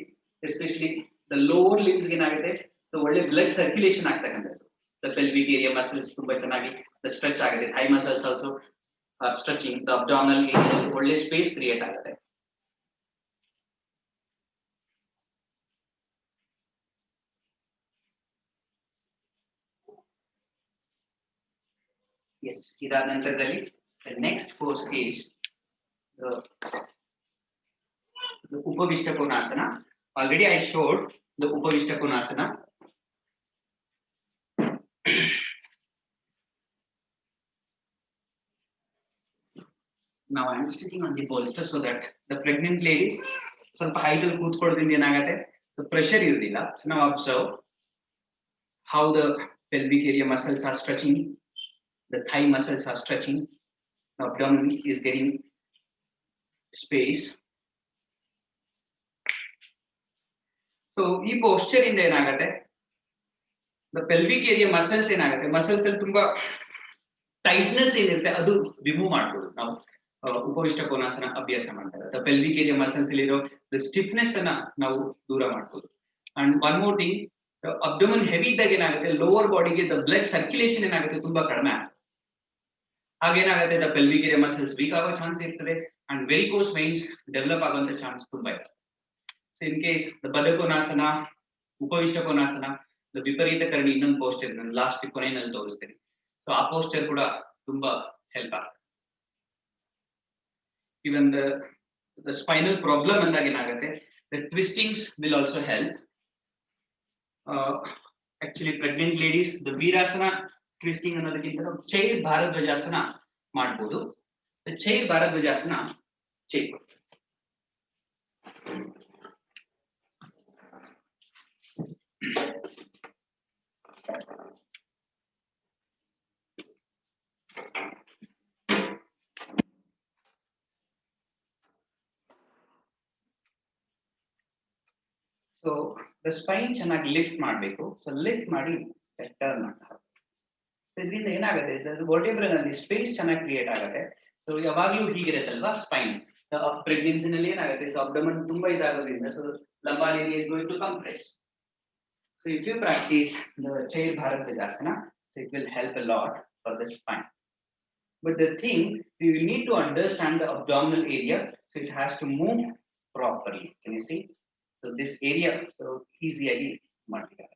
especially the lower limbs ಏನಾಗುತ್ತೆ, so ಒಳ್ಳೆ blood circulation ಆಗ್ತಕ್ಕಂಥದ್ದು. The pelvic area muscles ತುಂಬಾ ಚೆನ್ನಾಗಿ the stretch ಆಗುತ್ತೆ. Thigh muscles also are stretching. The abdominal area ಒಳ್ಳೆ space create ಆಗುತ್ತೆ. Yes, ಇದಾದ ನಂತರದಲ್ಲಿ the next pose is the Upavishta Konasana. Already I showed the Upavishta Konasana. Now I am sitting on the bolster so that the pregnant ladies ಸ್ವಲ್ಪ height ಅಲ್ಲಿ ಕೂತ್ಕೊಳ್ಳೋದ್ರಿಂದ ಏನಾಗುತ್ತೆ, the pressure ಇರೋದಿಲ್ಲ. So now observe how the pelvic area muscles are stretching, the thigh muscles are stretching, the abdomen is getting space. So ಈ posture ಇಂದ ಏನಾಗುತ್ತೆ, the pelvic area muscles ಏನಾಗುತ್ತೆ, muscles ಅಲ್ಲಿ ತುಂಬಾ tightness ಏನಿರುತ್ತೆ ಅದು ರಿಮೂವ್ ಮಾಡ್ಬೋದು ನಾವು ಉಪವಿಷ್ಟ ಕೋನಾಸನ ಅಭ್ಯಾಸ ಮಾಡಿದಾಗ. the pelvic area muscles ಅಲ್ಲಿರೋ the stiffness ಅನ್ನ ನಾವು ದೂರ ಮಾಡ್ಬೋದು. and one more thing, the abdomen heavy ಇದ್ದಾಗ ಏನಾಗುತ್ತೆ, lower ಬಾಡಿಗೆ the blood circulation ಏನಾಗುತ್ತೆ ತುಂಬಾ ಕಡಿಮೆ ಆಗುತ್ತೆ. ಹಾಗೇನಾಗುತ್ತೆ, the pelvic area muscles weak ಆಗೋ ಚಾನ್ಸ್ ಇರ್ತದೆ and varicose veins ಡೆವಲಪ್ ಆಗುವಂತ ಚಾನ್ಸ್ ತುಂಬಾ ಇರುತ್ತೆ. So in case the Badakonasana, Upavishta Konasana, the Viparita Karani ಇನ್ನೊಂದು posture ನಾನು ಲಾಸ್ಟ್ ಕೊನೆಯಲ್ಲಿ ತೋರಿಸ್ತೀನಿ. ಸೊ ಆ posture ಕೂಡ ತುಂಬಾ ಹೆಲ್ಪ್ ಆಗುತ್ತೆ. Even the spinal problem ಅಂದಾಗ ಏನಾಗುತ್ತೆ, the twistings will also help. Actually pregnant ladies the Virasana twisting ಅನ್ನೋದಕ್ಕಿಂತ chair Bharadvajasana ಮಾಡಬಹುದು. The chair Bharadvajasana chair. So the spine ಚೆನ್ನಾಗಿ ಲಿಫ್ಟ್ ಮಾಡಬೇಕು. ಸೊ ಲಿಫ್ಟ್ ಮಾಡಿ ಟರ್ನ್ ಮಾಡ್ತಾರೆ. ಇದರಿಂದ ಏನಾಗುತ್ತೆ, ವರ್ಟೆಬ್ರಲ್ ಅಲ್ಲಿ ಸ್ಪೇಸ್ ಚೆನ್ನಾಗಿ ಕ್ರಿಯೇಟ್ ಆಗುತ್ತೆ. ಸೊ ಯಾವಾಗಲೂ ಹೀಗಿರುತ್ತಲ್ವಾ ಸ್ಪೈನ್, ಪ್ರೆಗ್ನೆನ್ಸಿ ನಲ್ಲಿ ಏನಾಗುತ್ತೆ, ಸೊ ಅಬ್ಡಮನ್ ತುಂಬಾ ಇದಾಗೋದ್ರಿಂದ so lumbar area is going to compress. So if you practice the chair Bharadvajasana, so it will help a lot for the spine. But the thing, we will need to understand the abdominal area, so it has to move properly. Can you see? So this area so easy ಆಗಿ ಮಾಡ್ಲಿಕ್ಕೆ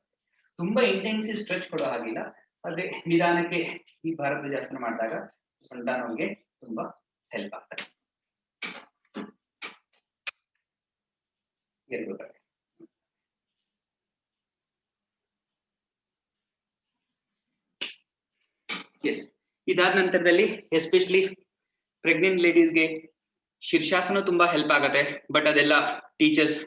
ತುಂಬಾ intensive stretch ಕೊಡೋ ಹಾಗಿಲ್ಲ, ಆದ್ರೆ ನಿಧಾನಕ್ಕೆ ಈ ಭಾರದ್ವಾಜಾಸನ ಮಾಡಿದಾಗ ಸಂತಾನಕ್ಕೆ ತುಂಬಾ ಹೆಲ್ಪ್ ಆಗ್ತದೆ. ಎಸ್, ಇದಾದ ನಂತರದಲ್ಲಿ ಎಸ್ಪೆಷಲಿ ಪ್ರೆಗ್ನೆಂಟ್ ಲೇಡೀಸ್ಗೆ ಶೀರ್ಷಾಸನ ತುಂಬಾ ಹೆಲ್ಪ್ ಆಗುತ್ತೆ. ಬಟ್ ಅದೆಲ್ಲ ಟೀಚರ್ಸ್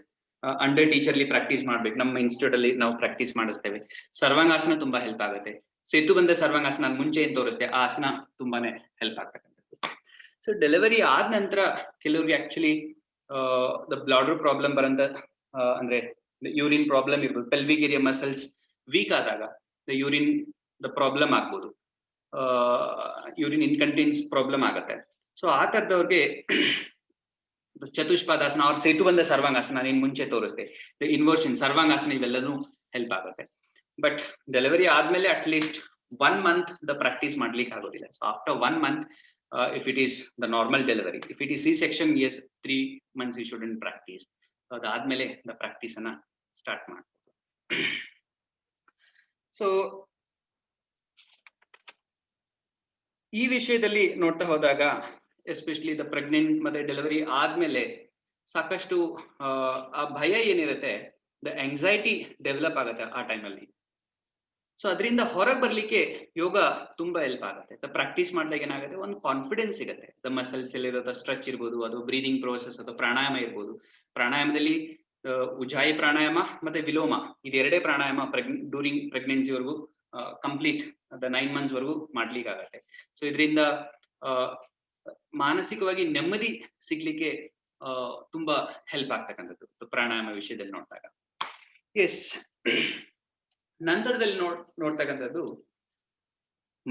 ಅಂಡರ್ ಟೀಚರ್ಲಿ ಪ್ರಾಕ್ಟೀಸ್ ಮಾಡ್ಬೇಕು. ನಮ್ಮ ಇನ್ಸ್ಟಿಟ್ಯೂಟ್ ಅಲ್ಲಿ ನಾವು ಪ್ರಾಕ್ಟೀಸ್ ಮಾಡಿಸ್ತೇವೆ. ಸರ್ವಾಂಗಾಸನ ತುಂಬಾ ಹೆಲ್ಪ್ ಆಗುತ್ತೆ. ಸೇತುಬಂಧ ಸರ್ವಾಂಗಾಸನ ಮುಂಚೆ ಏನ್ ತೋರಿಸ್ತೆ ಆ ಆಸನ ತುಂಬಾನೇ ಹೆಲ್ಪ್ ಆಗ್ತಕ್ಕಂಥದ್ದು. ಸೊ ಡೆಲಿವರಿ ಆದ ನಂತರ ಕೆಲವ್ರಿಗೆ ಆಕ್ಚುಲಿ ದ ಬ್ಲಾಡರ್ ಪ್ರಾಬ್ಲಮ್ ಬರಂತ ಅಂದ್ರೆ ಯೂರಿನ್ ಪ್ರಾಬ್ಲಮ್ ಇರ್ಬೋದು. ಪೆಲ್ವಿಕ್ ಏರಿಯಾ ಮಸಲ್ಸ್ ವೀಕ್ ಆದಾಗ ದ ಯೂರಿನ್ ದ ಪ್ರಾಬ್ಲಮ್ ಆಗ್ಬೋದು, ಯೂರಿನ್ ಇನ್ಕಂಟಿನ್ಸ್ ಪ್ರಾಬ್ಲಮ್ ಆಗತ್ತೆ. ಸೊ ಆ ತರದವ್ರಿಗೆ ಚತುಷ್ಪಾದಾಸನ ಅವ್ರ ಸೇತುಬಂಧ ಸರ್ವಾಂಗಾಸನ ನಾನು ಮುಂಚೆ ತೋರಿಸ್ದೆ, ಇನ್ವರ್ಷನ್ ಸರ್ವಾಂಗಾಸನ ಇವೆಲ್ಲನೂ ಹೆಲ್ಪ್ ಆಗುತ್ತೆ. ಬಟ್ ಡೆಲಿವರಿ ಆದ್ಮೇಲೆ ಅಟ್ಲೀಸ್ಟ್ 1 month ದ ಪ್ರಾಕ್ಟೀಸ್ ಮಾಡ್ಲಿಕ್ಕೆ ಆಗೋದಿಲ್ಲ. So after 1 month, if it is the normal delivery, if it is C-section, yes, 3 months you shouldn't practice. So ಅದಾದ್ಮೇಲೆ ದ ಪ್ರಾಕ್ಟೀಸ್ ಅನ್ನ ಸ್ಟಾರ್ಟ್ ಮಾಡ್ಬೋದು. ಸೊ ಈ ವಿಷಯದಲ್ಲಿ ನೋಡ್ತಾ ಹೋದಾಗ ಎಸ್ಪೆಷಲಿ ದ ಪ್ರೆಗ್ನೆಂಟ್ ಮತ್ತೆ ಡೆಲಿವರಿ ಆದ್ಮೇಲೆ ಸಾಕಷ್ಟು ಆ ಭಯ ಏನಿರುತ್ತೆ, ದ ಆಂಗ್ಸೈಟಿ ಡೆವಲಪ್ ಆಗುತ್ತೆ ಆ ಟೈಮಲ್ಲಿ. ಸೊ ಅದರಿಂದ ಹೊರಗೆ ಬರ್ಲಿಕ್ಕೆ ಯೋಗ ತುಂಬಾ ಹೆಲ್ಪ್ ಆಗುತ್ತೆ. ಪ್ರಾಕ್ಟೀಸ್ ಮಾಡಿದಾಗ ಏನಾಗುತ್ತೆ, ಒಂದು ಕಾನ್ಫಿಡೆನ್ಸ್ ಸಿಗುತ್ತೆ. ದ ಮಸಲ್ಸ್ ಎಲ್ಲಿರೋ ಸ್ಟ್ರೆಚ್ ಇರ್ಬೋದು, ಅದು ಬ್ರೀದಿಂಗ್ ಪ್ರೋಸೆಸ್ ಅಥವಾ ಪ್ರಾಣಾಯಾಮ ಇರ್ಬೋದು. ಪ್ರಾಣಾಯಾಮದಲ್ಲಿ ಉಜ್ಜಾಯಿ ಪ್ರಾಣಾಯಾಮ ಮತ್ತೆ ವಿಲೋಮ, ಇದೆರಡೇ ಪ್ರಾಣಾಯಾಮ ಡ್ಯೂರಿಂಗ್ ಪ್ರೆಗ್ನೆನ್ಸಿವರೆಗೂ ಕಂಪ್ಲೀಟ್ ದ 9 months ವರೆಗೂ ಮಾಡ್ಲಿಕ್ಕೆ ಆಗತ್ತೆ. ಸೊ ಇದರಿಂದ ಮಾನಸಿಕವಾಗಿ ನೆಮ್ಮದಿ ಸಿಗ್ಲಿಕ್ಕೆ ತುಂಬಾ ಹೆಲ್ಪ್ ಆಗ್ತಕ್ಕಂಥದ್ದು ಪ್ರಾಣಾಯಾಮ ವಿಷಯದಲ್ಲಿ ನೋಡಿದಾಗ. ಎಸ್, ನಂತರದಲ್ಲಿ ನೋಡ್ತಕ್ಕಂಥದ್ದು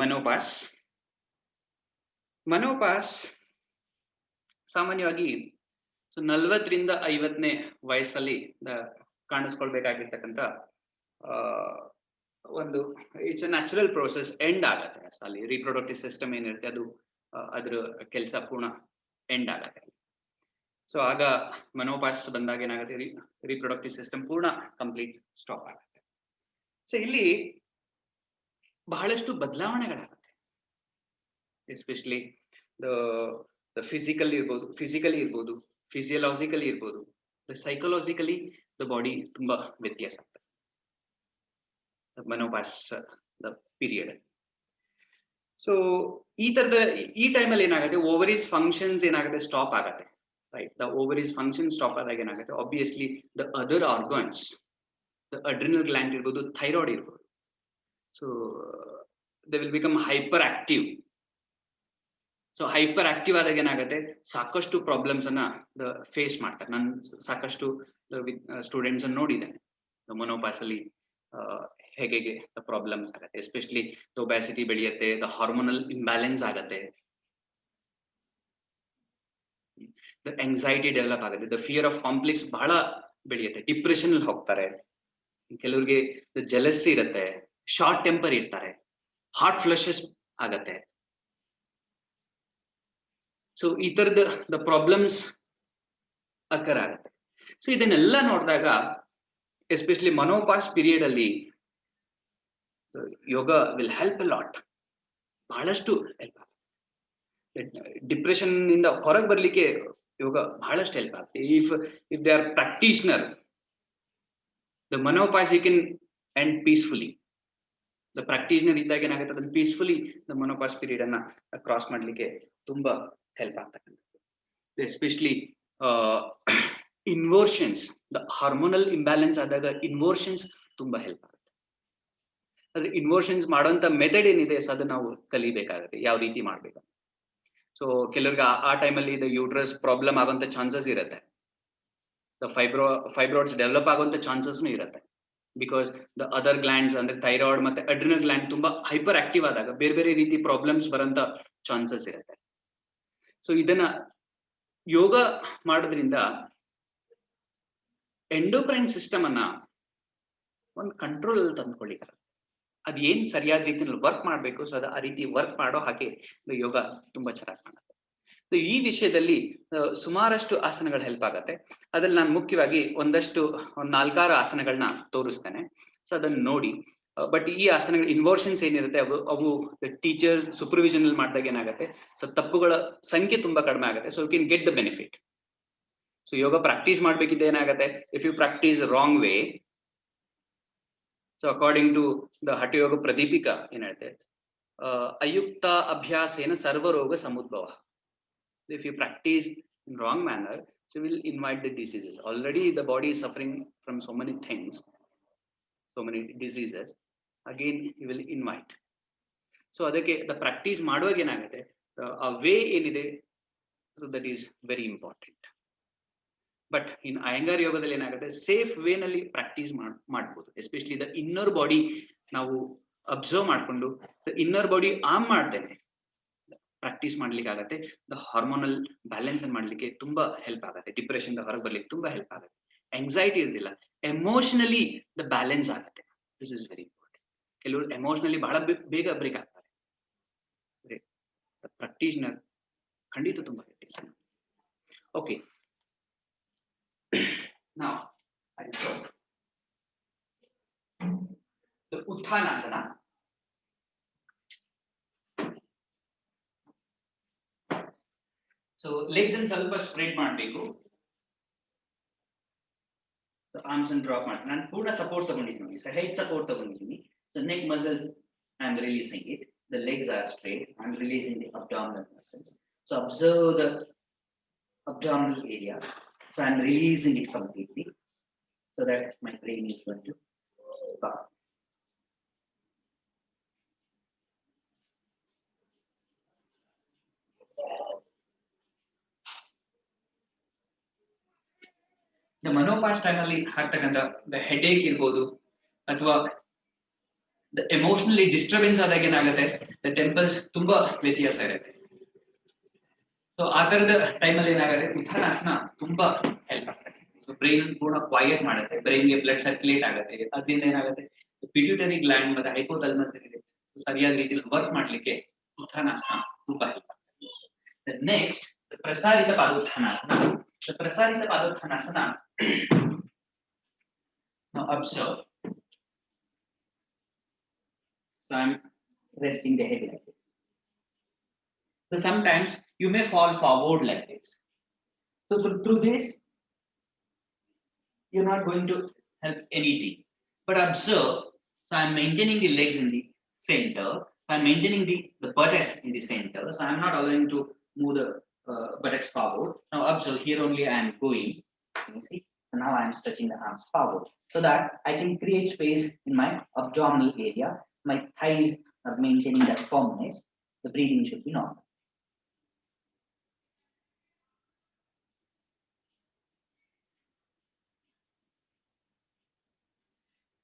ಮನೋಪಾಸ್. ಮನೋಪಾಸ್ ಸಾಮಾನ್ಯವಾಗಿ 40 ರಿಂದ 50ನೇ ವಯಸ್ಸಲ್ಲಿ ಕಾಣಿಸ್ಕೊಳ್ಬೇಕಾಗಿರ್ತಕ್ಕಂಥ ಒಂದು it's a natural process end ಆಗತ್ತೆ. ಅಲ್ಲಿ ರಿಪ್ರೊಡಕ್ಟಿವ್ ಸಿಸ್ಟಮ್ ಏನಿರುತ್ತೆ ಅದು ಅದ್ರ ಕೆಲಸ ಪೂರ್ಣ ಎಂಡ್ ಆಗತ್ತೆ. ಸೊ ಆಗ ಮನೋಪಾಸ್ ಬಂದಾಗ ಏನಾಗುತ್ತೆ, ರಿಪ್ರೊಡಕ್ಟಿವ್ ಸಿಸ್ಟಮ್ ಪೂರ್ಣ ಕಂಪ್ಲೀಟ್ ಸ್ಟಾಪ್ ಆಗುತ್ತೆ. ಸೊ ಇಲ್ಲಿ ಬಹಳಷ್ಟು ಬದಲಾವಣೆಗಳಾಗುತ್ತೆ. ಎಸ್ಪೆಷಲಿ ದ ಫಿಸಿಕಲಿ ಇರ್ಬೋದು, ಫಿಸಿಯಲಾಜಿಕಲಿ ಇರ್ಬೋದು, ಸೈಕಲಾಜಿಕಲಿ ದ ಬಾಡಿ ತುಂಬಾ ವ್ಯತ್ಯಾಸ ಆಗ್ತದೆ ಮನೋಪಾಸ್ ಪೀರಿಯಡ್. ಸೊ ಈ ಟೈಮಲ್ಲಿ ಏನಾಗುತ್ತೆ, ಓವರೀಸ್ ಫಂಕ್ಷನ್ಸ್ ಏನಾಗುತ್ತೆ, ಸ್ಟಾಪ್ ಆಗುತ್ತೆ. Right, the ovaries function stop ಆದಾಗ ಏನಾಗುತ್ತೆ, obviously the other organs, the adrenal gland ಇರ್ಬೋದು, ಥೈರಾಯ್ಡ್ ಇರ್ಬೋದು, so they will become hyperactive. So hyperactive ಆದಾಗ ಏನಾಗುತ್ತೆ, ಸಾಕಷ್ಟು ಪ್ರಾಬ್ಲಮ್ಸ್ ಅನ್ನ ಫೇಸ್ ಮಾಡ್ತಾರೆ. ನಾನು ಸಾಕಷ್ಟು ಸ್ಟೂಡೆಂಟ್ಸ್ ಅನ್ನು ನೋಡಿದ್ದೇನೆ ಮೊನೋಪಾಸ್ ಅಲ್ಲಿ ಹೇಗೆ ಪ್ರಾಬ್ಲಮ್ಸ್ ಆಗುತ್ತೆ. ಎಸ್ಪೆಷಲಿ ಒಬ್ಯಾಸಿಟಿ ಬೆಳೆಯುತ್ತೆ, ದ ಹಾರ್ಮೋನಲ್ ಇಂಬ್ಯಾಲೆನ್ಸ್ ಆಗತ್ತೆ, ದ ಆಂಗ್ಸೈಟಿ ಡೆವಲಪ್ ಆಗುತ್ತೆ, ದ ಫಿಯರ್ ಆಫ್ ಕಾಂಪ್ಲೆಕ್ಸ್ ಬಹಳ ಬೆಳೆಯುತ್ತೆ, ಡಿಪ್ರೆಷನ್ ಅಲ್ಲಿ ಹೋಗ್ತಾರೆ, ಕೆಲವರಿಗೆ ಜೆಲಸಿ ಇರುತ್ತೆ, ಶಾರ್ಟ್ ಟೆಂಪರ್ ಇರ್ತಾರೆ, ಹಾರ್ಟ್ ಫ್ಲಶಸ್ ಆಗತ್ತೆ. ಸೊ ಈ ತರದ ದ ಪ್ರಾಬ್ಲಮ್ಸ್ ಅಕರ್ ಆಗುತ್ತೆ. ಸೊ ಇದನ್ನೆಲ್ಲ ನೋಡಿದಾಗ ಎಸ್ಪೆಷಲಿ ಮನೋಪಾಸ್ ಪೀರಿಯಡ್ ಅಲ್ಲಿ yoga will help a lot, ಬಹಳಷ್ಟು ಹೆಲ್ಪ್ ಆಗುತ್ತೆ. ಡಿಪ್ರೆಷನ್ ಇಂದ ಹೊರಗೆ ಬರ್ಲಿಕ್ಕೆ ಯೋಗ ಬಹಳಷ್ಟು ಹೆಲ್ಪ್ ಆಗುತ್ತೆ. If they are practitioner, the menopause you can end peacefully. The practitioner ಇದ್ದಾಗ ಏನಾಗುತ್ತೆ, ಅದನ್ನ ಪೀಸ್ಫುಲಿ ದ ಮನೋಪಾಸ್ ಪೀರಿಯಡ್ ಅನ್ನ ಕ್ರಾಸ್ ಮಾಡ್ಲಿಕ್ಕೆ ತುಂಬಾ ಹೆಲ್ಪ್ ಆಗ್ತಕ್ಕಂಥದ್ದು. ಎಸ್ಪೆಷಲಿ ಇನ್ವರ್ಷನ್ಸ್, ದ ಹಾರ್ಮೋನಲ್ ಇಂಬ್ಯಾಲೆನ್ಸ್ ಆದಾಗ ಇನ್ವರ್ಷನ್ಸ್ ತುಂಬಾ ಹೆಲ್ಪ್ ಆಗುತ್ತೆ. ಅದ್ರ ಇನ್ವರ್ಷನ್ಸ್ ಮಾಡೋಂಥ ಮೆಥಡ್ ಏನಿದೆ, ಸೊ ಅದನ್ನ ನಾವು ಕಲಿಬೇಕಾಗುತ್ತೆ, ಯಾವ ರೀತಿ ಮಾಡ್ಬೇಕು. ಸೊ ಕೆಲವ್ರಿಗೆ ಆ ಟೈಮಲ್ಲಿ ದ ಯೂಟ್ರಸ್ ಪ್ರಾಬ್ಲಮ್ ಆಗೋಂಥ ಚಾನ್ಸಸ್ ಇರುತ್ತೆ, ದ ಫೈಬ್ರಾಯ್ಡ್ಸ್ ಡೆವಲಪ್ ಆಗುವಂತ ಚಾನ್ಸಸ್ನು ಇರುತ್ತೆ. ಬಿಕಾಸ್ ದ ಅದರ್ ಗ್ಲ್ಯಾಂಡ್ಸ್ ಅಂದ್ರೆ ಥೈರಾಯ್ಡ್ ಮತ್ತೆ ಅಡ್ರಿನಲ್ ಗ್ಲ್ಯಾಂಡ್ ತುಂಬಾ ಹೈಪರ್ ಆಕ್ಟಿವ್ ಆದಾಗ ಬೇರೆ ಬೇರೆ ರೀತಿ ಪ್ರಾಬ್ಲಮ್ಸ್ ಬರೋಂತ ಚಾನ್ಸಸ್ ಇರುತ್ತೆ. ಸೊ ಇದನ್ನ ಯೋಗ ಮಾಡೋದ್ರಿಂದ ಎಂಡೋಕ್ರೈನ್ ಸಿಸ್ಟಮ್ ಅನ್ನ ಒಂದು ಕಂಟ್ರೋಲ್ ಅಲ್ಲಿ ತಂದ್ಕೊಳ್ಳಿಕ್ಕೆ, ಅದ್ ಏನ್ ಸರಿಯಾದ ರೀತಿಯಲ್ಲಿ ವರ್ಕ್ ಮಾಡ್ಬೇಕು, ಸೊ ಅದು ಆ ರೀತಿ ವರ್ಕ್ ಮಾಡೋ ಹಾಗೆ ಯೋಗ ತುಂಬಾ ಚೆನ್ನಾಗಿ ಮಾಡುತ್ತೆ. ಈ ವಿಷಯದಲ್ಲಿ ಸುಮಾರಷ್ಟು ಆಸನಗಳು ಹೆಲ್ಪ್ ಆಗತ್ತೆ. ಅದ್ರಲ್ಲಿ ನಾನು ಮುಖ್ಯವಾಗಿ ಒಂದು 4-6 ಆಸನಗಳನ್ನ ತೋರಿಸ್ತೇನೆ, ಸೊ ಅದನ್ನ ನೋಡಿ. ಬಟ್ ಈ ಆಸನಗಳ ಇನ್ವರ್ಷನ್ಸ್ ಏನಿರುತ್ತೆ ಅವು ಟೀಚರ್ಸ್ ಸೂಪರ್ವಿಷನ್ ಅಲ್ಲಿ ಮಾಡಿದಾಗ ಏನಾಗುತ್ತೆ, ಸೊ ತಪ್ಪುಗಳ ಸಂಖ್ಯೆ ತುಂಬಾ ಕಡಿಮೆ ಆಗುತ್ತೆ. So you can get the benefit. So yoga practice ಮಾಡ್ಬೇಕಿದ್ರೆ ಏನಾಗುತ್ತೆ, if you practice wrong way, so according to the Hatha Yoga ಪ್ರದೀಪಿಕಾ ಏನ್ ಹೇಳುತ್ತೆ, ಅಯುಕ್ತ ಅಭ್ಯಾಸೇನ ಸರ್ವರೋಗ ಸಮುದ್ಭವ. If you practice in wrong manner, so will invite the diseases. Already the body is suffering from so many things, so many diseases. Again, he will invite. So adake the practice ಮಾಡುವಾಗ ಏನಾಗುತ್ತೆ, a way ಏನಿದೆ, so that is very important. But in Iyengar ಯೋಗದಲ್ಲಿ ಏನಾಗುತ್ತೆ, safe way ನಲ್ಲಿ practice ಮಾಡಬಹುದು. Especially the inner body ನಾವು observe ಮಾಡ್ಕೊಂಡು inner body arm ಮಾಡ್ತೇನೆ ಪ್ರಾಕ್ಟೀಸ್ ಮಾಡ್ಲಿಕ್ಕೆ ಆಗತ್ತೆ. ದ ಹಾರ್ಮೋನಲ್ ಬ್ಯಾಲೆನ್ಸ್ ಮಾಡ್ಲಿಕ್ಕೆ ತುಂಬಾ ಹೆಲ್ಪ್ ಆಗುತ್ತೆ. ಡಿಪ್ರೆಷನ್ ಹೊರಗೆ ಬರ್ಲಿಕ್ಕೆ ತುಂಬಾ ಹೆಲ್ಪ್ ಆಗುತ್ತೆ. ಎಂಗ್ಸೈಟಿ ಇರೋದಿಲ್ಲ, ಎಮೋಷನಲಿ ದ ಬ್ಯಾಲೆನ್ಸ್ ಆಗುತ್ತೆ. This is very important. ಕೆಲವರು ಎಮೋಷನಲಿ ಬಹಳ ಬೇಗ ಬ್ರೇಕ್ ಆಗ್ತಾರೆ. ಪ್ರಾಕ್ಟೀಷನರ್ ಖಂಡಿತ ತುಂಬಾ ವ್ಯತ್ಯಾಸ. Okay, now I will the Uttanasana. So legs and ಸ್ವಲ್ಪ ಸ್ಪ್ರೆಡ್ ಮಾಡಬೇಕು. So arms and drop ಮಾಡಿ. ನಾನು ಪೂರ್ಣ ಸಪೋರ್ಟ್ ತಗೊಂಡಿದ್ದೀನಿ ನೋಡಿ. So head support ತಗೊಂಡಿದ್ದೀನಿ. The neck muscles I am releasing it. The legs are straight. I am releasing the abdominal muscles. So observe the abdominal area. So I am releasing it completely so that my brain is going to calm. The menopause time ಅಲ್ಲಿ ಆಗ್ತಕ್ಕಂಥ headache ಇರ್ಬೋದು ಅಥವಾ emotionally disturbance ಆದಾಗ ಏನಾಗುತ್ತೆ, the temples ತುಂಬಾ ವ್ಯತ್ಯಾಸ ಇರುತ್ತೆ. So ಆ ತರದ ಟೈಮಲ್ಲಿ ಏನಾಗುತ್ತೆ, ಉತ್ಥಾನಾಸನ ತುಂಬಾ ಹೆಲ್ಪ್ ಆಗ್ತದೆ. ಸೊ ಬ್ರೈನ್ ಪೂರ್ಣ ಕ್ವೈಟ್ ಮಾಡುತ್ತೆ, ಬ್ರೈನ್ಗೆ ಬ್ಲಡ್ ಸರ್ಕ್ಯುಲೇಟ್ ಆಗುತ್ತೆ. ಅದರಿಂದ ಏನಾಗುತ್ತೆ, ಪಿಟ್ಯೂಟರಿ ಗ್ಲ್ಯಾಂಡ್ ಮತ್ತೆ ಹೈಪೋಥಾಲಮಸ್ ಏನಿದೆ ಸರಿಯಾದ ರೀತಿಯಲ್ಲಿ ವರ್ಕ್ ಮಾಡ್ಲಿಕ್ಕೆ ಉತ್ಥಾನಾಸನ ತುಂಬಾ ಹೆಲ್ಪ್ ಆಗ್ತದೆ. Next ಪ್ರಸಾರಿತ ಪಾದೋತ್ಥಾನಾಸನ. ಪ್ರಸಾರಿತ ಪಾದೋತ್ಥಾನಾಸನ, now observe. So I'm resting the head like this. So sometimes you may fall forward like this. So through this, you're not going to help anything. But observe. So I'm maintaining the legs in the center. I'm maintaining the buttocks in the center. So I'm not allowing to move the buttocks forward. Now observe, here only I am going. You see? So now I am stretching the arms forward so that I can create space in my abdominal area. My thighs are maintaining that firmness. The breathing should be normal.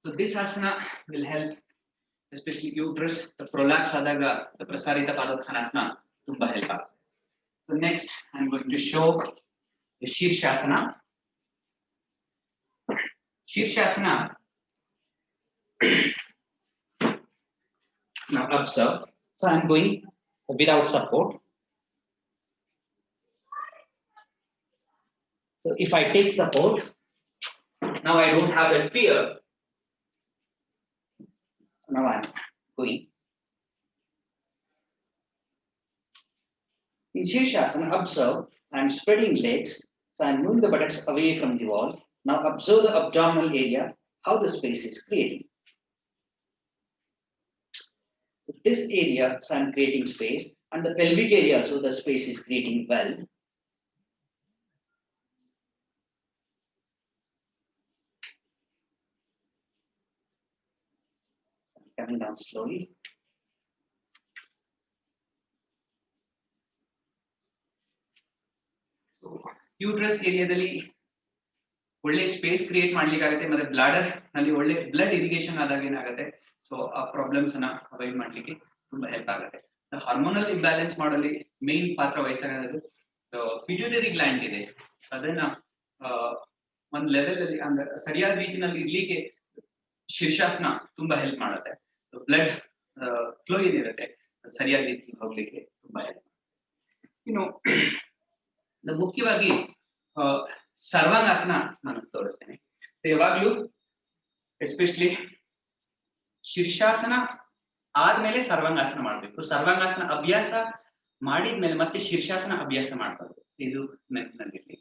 So this asana will help, especially uterus, the prolapse adaga, the prasarita padottanasana tumba help agutte. So next I am going to show the Shirshasana. Shirshasana. Now observe. So I am going without support. So if I take support, now I don't have that fear. So now I am going. In Shirshasana, observe, I am spreading legs. So I am moving the buttocks away from the wall. Now observe the abdominal area, how the space is creating. So this area, so I am creating space, and the pelvic area also the space is creating well. Coming down slowly. So uterus ಏರಿಯಾದಲ್ಲಿ ಒಳ್ಳೆ space create ಮಾಡ್ಲಿಕ್ಕೆ ಆಗುತ್ತೆ, ಮತ್ತೆ bladder ನಲ್ಲಿ ಒಳ್ಳೆ blood irrigation ಆದಾಗ ಏನಾಗುತ್ತೆ, so ಆ ಪ್ರಾಬ್ಲಮ್ಸ್ ಅನ್ನ ಅವಾಯ್ಡ್ ಮಾಡ್ಲಿಕ್ಕೆ ತುಂಬಾ ಹೆಲ್ಪ್ ಆಗುತ್ತೆ. ಹಾರ್ಮೋನಲ್ ಇಂಬ್ಯಾಲೆನ್ಸ್ ಮಾಡಲಿ ಮೇನ್ ಪಾತ್ರ ವಹಿಸೋದು ಪಿಟ್ಯೂಟರಿ ಗ್ಲ್ಯಾಂಡ್ ಇದೆ. ಅದನ್ನ ಒಂದ್ ಲೆವೆಲ್ ಅಲ್ಲಿ ಅಂದ್ರೆ ಸರಿಯಾದ ರೀತಿನಲ್ಲಿ ಇರ್ಲಿಕ್ಕೆ ಶೀರ್ಷಾಸನ ತುಂಬಾ ಹೆಲ್ಪ್ ಮಾಡುತ್ತೆ. ಬ್ಲಡ್ ಫ್ಲೋ ಏನಿರುತ್ತೆ ಸರಿಯಾದ ರೀತಿಯಲ್ಲಿ ಹೋಗ್ಲಿಕ್ಕೆ ತುಂಬಾ ಹೆಲ್ಪ್. ಇನ್ನು ಮುಖ್ಯವಾಗಿ ಸರ್ವಾಂಗಾಸನ ನಾನು ತೋರಿಸ್ತೇನೆ. ಯಾವಾಗ್ಲೂ ಎಸ್ಪೆಷಲಿ ಶೀರ್ಷಾಸನ ಆದ್ಮೇಲೆ ಸರ್ವಾಂಗಾಸನ ಮಾಡ್ಬೇಕು. ಸರ್ವಾಂಗಾಸನ ಅಭ್ಯಾಸ ಮಾಡಿದ್ಮೇಲೆ ಮತ್ತೆ ಶೀರ್ಷಾಸನ ಅಭ್ಯಾಸ ಮಾಡ್ಬಾರ್ದು, ಇದು ನೆನಪಿನಲ್ಲಿರ್ಲಿ.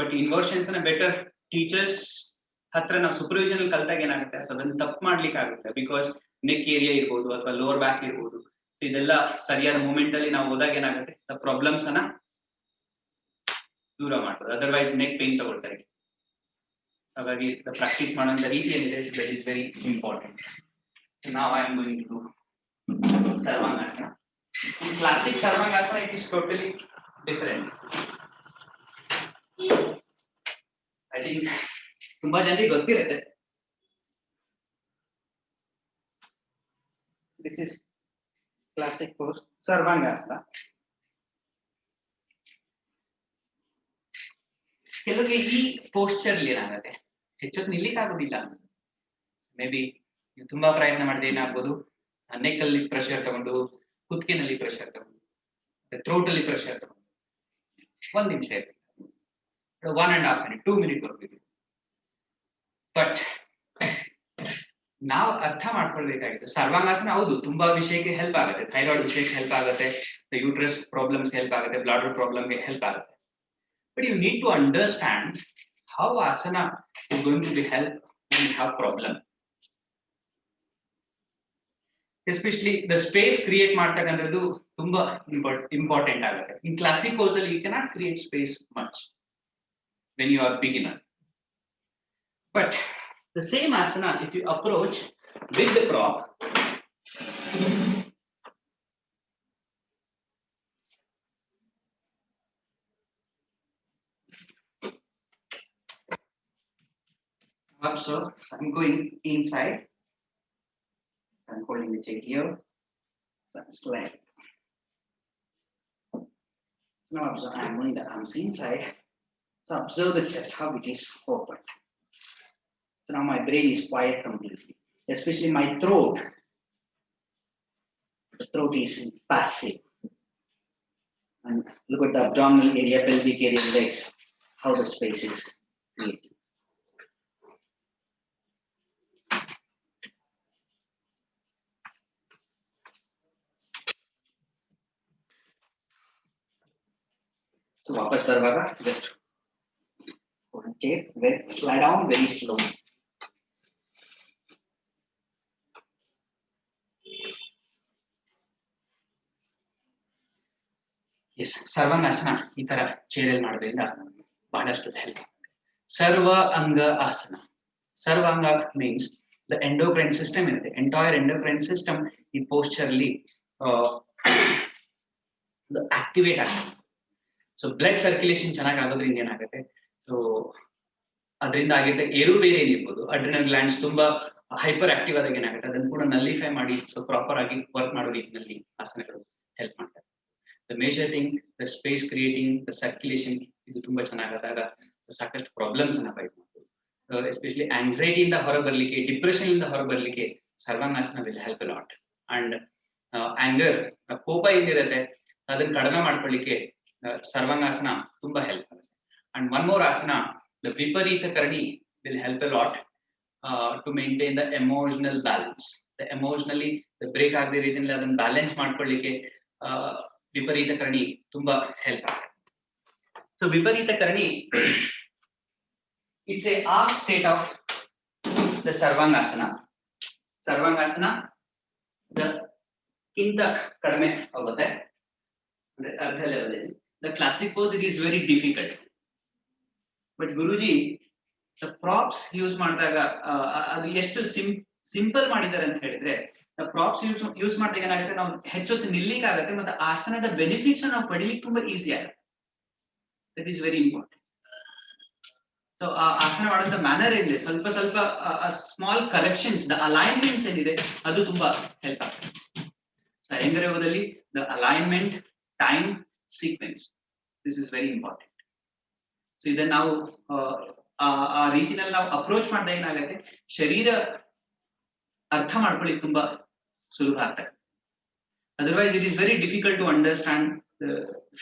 ಬಟ್ ಇನ್ವರ್ಷನ್ಸ್ ನ ಬೆಟರ್ ಟೀಚರ್ಸ್ ಹತ್ರ ನಾವು ಸೂಪರ್ವಿಷನ್ ಅಲ್ಲಿ ಕಲ್ತಾಗ ಏನಾಗುತ್ತೆ, ಅದನ್ನ ತಪ್ಪು ಮಾಡ್ಲಿಕ್ಕೆ ಆಗುತ್ತೆ. ಬಿಕಾಸ್ ನೆಕ್ ಏರಿಯಾ ಇರ್ಬೋದು ಅಥವಾ ಲೋವರ್ ಬ್ಯಾಕ್ ಇರ್ಬೋದು, ಇದೆಲ್ಲ ಸರಿಯಾದ ಮೂಮೆಂಟ್ ಅಲ್ಲಿ ನಾವು ಹೋದಾಗ ಏನಾಗುತ್ತೆ, ಪ್ರಾಬ್ಲಮ್ಸ್ ಅನ್ನ ದೂರ ಮಾಡ್ಬೋದು. ಅದರ್ವೈಸ್ ನೆಕ್ ಪೇನ್ ತಗೊಳ್ತಾರೆ. ಹಾಗಾಗಿ ಪ್ರಾಕ್ಟೀಸ್ ಮಾಡುವಂತ ರೀತಿ ಏನಿದೆ, that is very important. Now I am going to do Sarvangasana. In classic Sarvangasana, it is totally different. I think ತುಂಬಾ ಜನರಿಗೆ ಗೊತ್ತಿರುತ್ತೆ. This is classic pose, Sarvangasana. ಕೆಲವರಿಗೆ ಈ ಪೋಸ್ಚರ್ ಏನಾಗುತ್ತೆ ಹೆಚ್ಚೊತ್ತು ನಿಲ್ಲಿಕ್ ಆಗೋದಿಲ್ಲ. ಮೇ ಬಿ ನೀವು ತುಂಬಾ ಪ್ರಯತ್ನ ಮಾಡಿದ್ರೆ ಏನಾಗ್ಬೋದು, ನೆಕ್ಕಲ್ಲಿ ಪ್ರೆಷರ್ ತಗೊಂಡು, ಕುತ್ತಿಗೆನಲ್ಲಿ ಪ್ರೆಷರ್ ತಗೊಂಡು, ಥ್ರೋಟ್ ಅಲ್ಲಿ ಪ್ರೆಷರ್ ತಗೊಂಡು 1 ನಿಮಿಷ ಇರ್ಬೇಕು, 1.5 minute 2 minute ಬರ್ಬೇಕು. ಬಟ್ ನಾವು ಅರ್ಥ ಮಾಡ್ಕೊಳ್ಬೇಕಾಗಿತ್ತು, ಸರ್ವಾಂಗಾಸನ ಹೌದು ತುಂಬಾ ವಿಷಯಕ್ಕೆ ಹೆಲ್ಪ್ ಆಗುತ್ತೆ, ಥೈರಾಯ್ಡ್ ವಿಷಯಕ್ಕೆ ಹೆಲ್ಪ್ ಆಗುತ್ತೆ, ಯೂಟ್ರಸ್ ಪ್ರಾಬ್ಲಮ್ಸ್ ಹೆಲ್ಪ್ ಆಗುತ್ತೆ, ಬ್ಲಾಡರ್ ಪ್ರಾಬ್ಲಮ್ಗೆ ಹೆಲ್ಪ್ ಆಗುತ್ತೆ. But you need to understand how asana is going to be help when you have problem. Especially the space create ಮಾಡ್ತಕ್ಕಂಥದ್ದು ತುಂಬಾ important ಆಗುತ್ತೆ. In classic pose you cannot create space much when you are beginner. But the same asana if you approach with the prop, so I'm going inside, I'm holding the chair here, so I'm sliding. So now observe, I'm moving the arms inside, so observe the chest, how it is open. So now my brain is quiet completely, especially my throat. The throat is passive. And look at the abdominal area, pelvic area, legs, how the space is created. So वापस करवागा, just slide down very slow. Yes, Sarvangasana ಈ ತರ ಚೇರಲ್ಲಿ ಮಾಡೋದ್ರಿಂದ ಬಹಳಷ್ಟು help. ಸರ್ವ ಅಂಗ ಆಸನ. ಸರ್ವಾಂಗ means the endocrine system ಇರುತ್ತೆ, entire endocrine system ಈ posture ಅಲ್ಲಿ ಆಕ್ಟಿವೇಟ್ ಆಗುತ್ತೆ. ಸೊ ಬ್ಲಡ್ ಸರ್ಕ್ಯುಲೇಷನ್ ಚೆನ್ನಾಗಿ ಆಗೋದ್ರಿಂದ ಏನಾಗುತ್ತೆ, ಸೊ ಅದರಿಂದ ಆಗುತ್ತೆ ಏರುಪೇರು ಏನಿರ್ಬೋದು, ಅಡ್ರಿನಲ್ ಗ್ಲ್ಯಾಂಡ್ಸ್ ತುಂಬಾ ಹೈಪರ್ ಆಕ್ಟಿವ್ ಆದಾಗ ಏನಾಗುತ್ತೆ ಅದನ್ನು ಕೂಡ ನಲ್ಲಿಫೈ ಮಾಡಿ ಸೊ ಪ್ರಾಪರ್ ಆಗಿ ವರ್ಕ್ ಮಾಡೋ ರೀತಿಯಲ್ಲಿ ಆಸನಗಳು ಹೆಲ್ಪ್ ಮಾಡ್ತಾರೆ. The major thing the space creating the circulation ಇದು ತುಂಬಾ ಚೆನ್ನಾಗಾದಾಗ ಸಾಕಷ್ಟು ಪ್ರಾಬ್ಲಮ್ಸ್ ಅನ್ನ ಫೈಟ್ ಮಾಡ್ಬೋದು. ಎಸ್ಪೆಷಲಿ ಆಂಗ್ಸೈಟಿಯಿಂದ ಹೊರಬರ್ಲಿಕ್ಕೆ, ಡಿಪ್ರೆಷನ್ ಇಂದ ಹೊರಬರ್ಲಿಕ್ಕೆ Sarvangasana will help a lot. And anger, ಕೋಪ ಏನಿರುತ್ತೆ ಅದನ್ನ ಕಡಿಮೆ ಮಾಡ್ಕೊಳ್ಳಿಕ್ಕೆ ಸರ್ವಾಂಗಾಸನ ತುಂಬಾ ಹೆಲ್ಪ್ ಆಗುತ್ತೆ. And one more asana, the Viparita Karani will help a lot to maintain the emotional balance. Emotionally break ಆಗದೆ ರೀತಿಯಲ್ಲಿ ಅದನ್ನ ಬ್ಯಾಲೆನ್ಸ್ ಮಾಡ್ಕೊಳ್ಳಿಕ್ಕೆ ವಿಪರೀತ ಕರ್ಣಿ ತುಂಬಾ ಹೆಲ್ಪ್ ಆಗುತ್ತೆ. So Viparita Karani it's a of state of the Sarvangasana. Sarvangasana ಗಿಂತ ಕಡಿಮೆ ಆಗುತ್ತೆ ಅಂದ್ರೆ ಅರ್ಧ level. The classic pose it is very difficult, but Guruji the props use ಮಾಡಿದಾಗ ಅದು ಎಷ್ಟು ಸಿಂಪಲ್ ಮಾಡಿದ್ದಾರೆ ಅಂತ ಹೇಳಿದ್ರೆ, ಪ್ರಾಪ್ಸ್ ಯೂಸ್ ಮಾಡಿದಾಗ ಏನಾಗುತ್ತೆ, ನಾವು ಹೆಚ್ಚೊತ್ತು ನಿಲ್ಲಿಕ್ಕೆ ಆಗುತ್ತೆ ಮತ್ತೆ ಆಸನದ ಬೆನಿಫಿಟ್ಸ್ ನಾವು ಪಡಿಲಿಕ್ಕೆ ತುಂಬಾ ಈಸಿ ಆಗುತ್ತೆ. That is very important. So ಆ ಆಸನ ಮಾಡೋಂಥ ಮ್ಯಾನರ್ ಏನಿದೆ, ಸ್ವಲ್ಪ ಸ್ವಲ್ಪ ಸ್ಮಾಲ್ ಕರೆಕ್ಷನ್ಸ್, ದ ಅಲೈನ್ಮೆಂಟ್ಸ್ ಏನಿದೆ ಅದು ತುಂಬಾ ಹೆಲ್ಪ್ ಆಗುತ್ತೆ. ಸೊ ಅಯ್ಯಂಗಾರ್ ಯೋಗದಲ್ಲಿ the alignment, time, sequence, this is very important. So ಇದನ್ನ ನಾವು ಆ ರೀತಿನಲ್ಲಿ ನಾವು ಅಪ್ರೋಚ್ ಮಾಡಿದಾಗ ಏನಾಗುತ್ತೆ, ಶರೀರ ಅರ್ಥ ಮಾಡ್ಕೊಳ್ಳಿಕ್ಕೆ ತುಂಬಾ ಸುಲಭ ಆಗ್ತದೆ. Otherwise it is very difficult to understand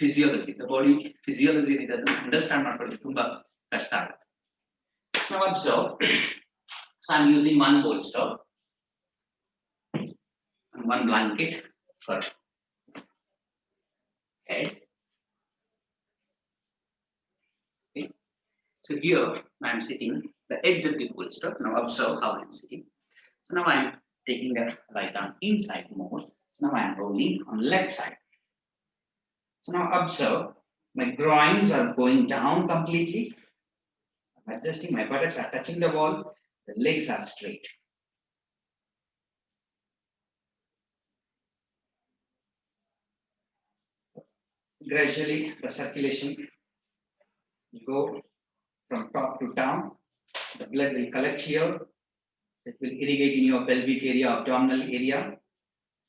physiology, the body physiology ಏನಿದೆ ಅದನ್ನ ಅಂಡರ್ಸ್ಟ್ಯಾಂಡ್ ಮಾಡ್ಕೊಳ್ಳಿಕ್ಕೆ ತುಂಬಾ ಕಷ್ಟ ಆಗುತ್ತೆ. Now observe, so I'm using one bolster and one blanket for head. Okay. So here I am sitting the edge of the bolster. Now observe how I am sitting. So now I am taking the right arm inside more. So now I am rolling on the left side. So now observe, my groins are going down completely. I'm adjusting, my buttocks are touching the wall, the legs are straight. Gradually, the circulation will go from top to down. The blood will collect here. It will irrigate in your pelvic area, abdominal area.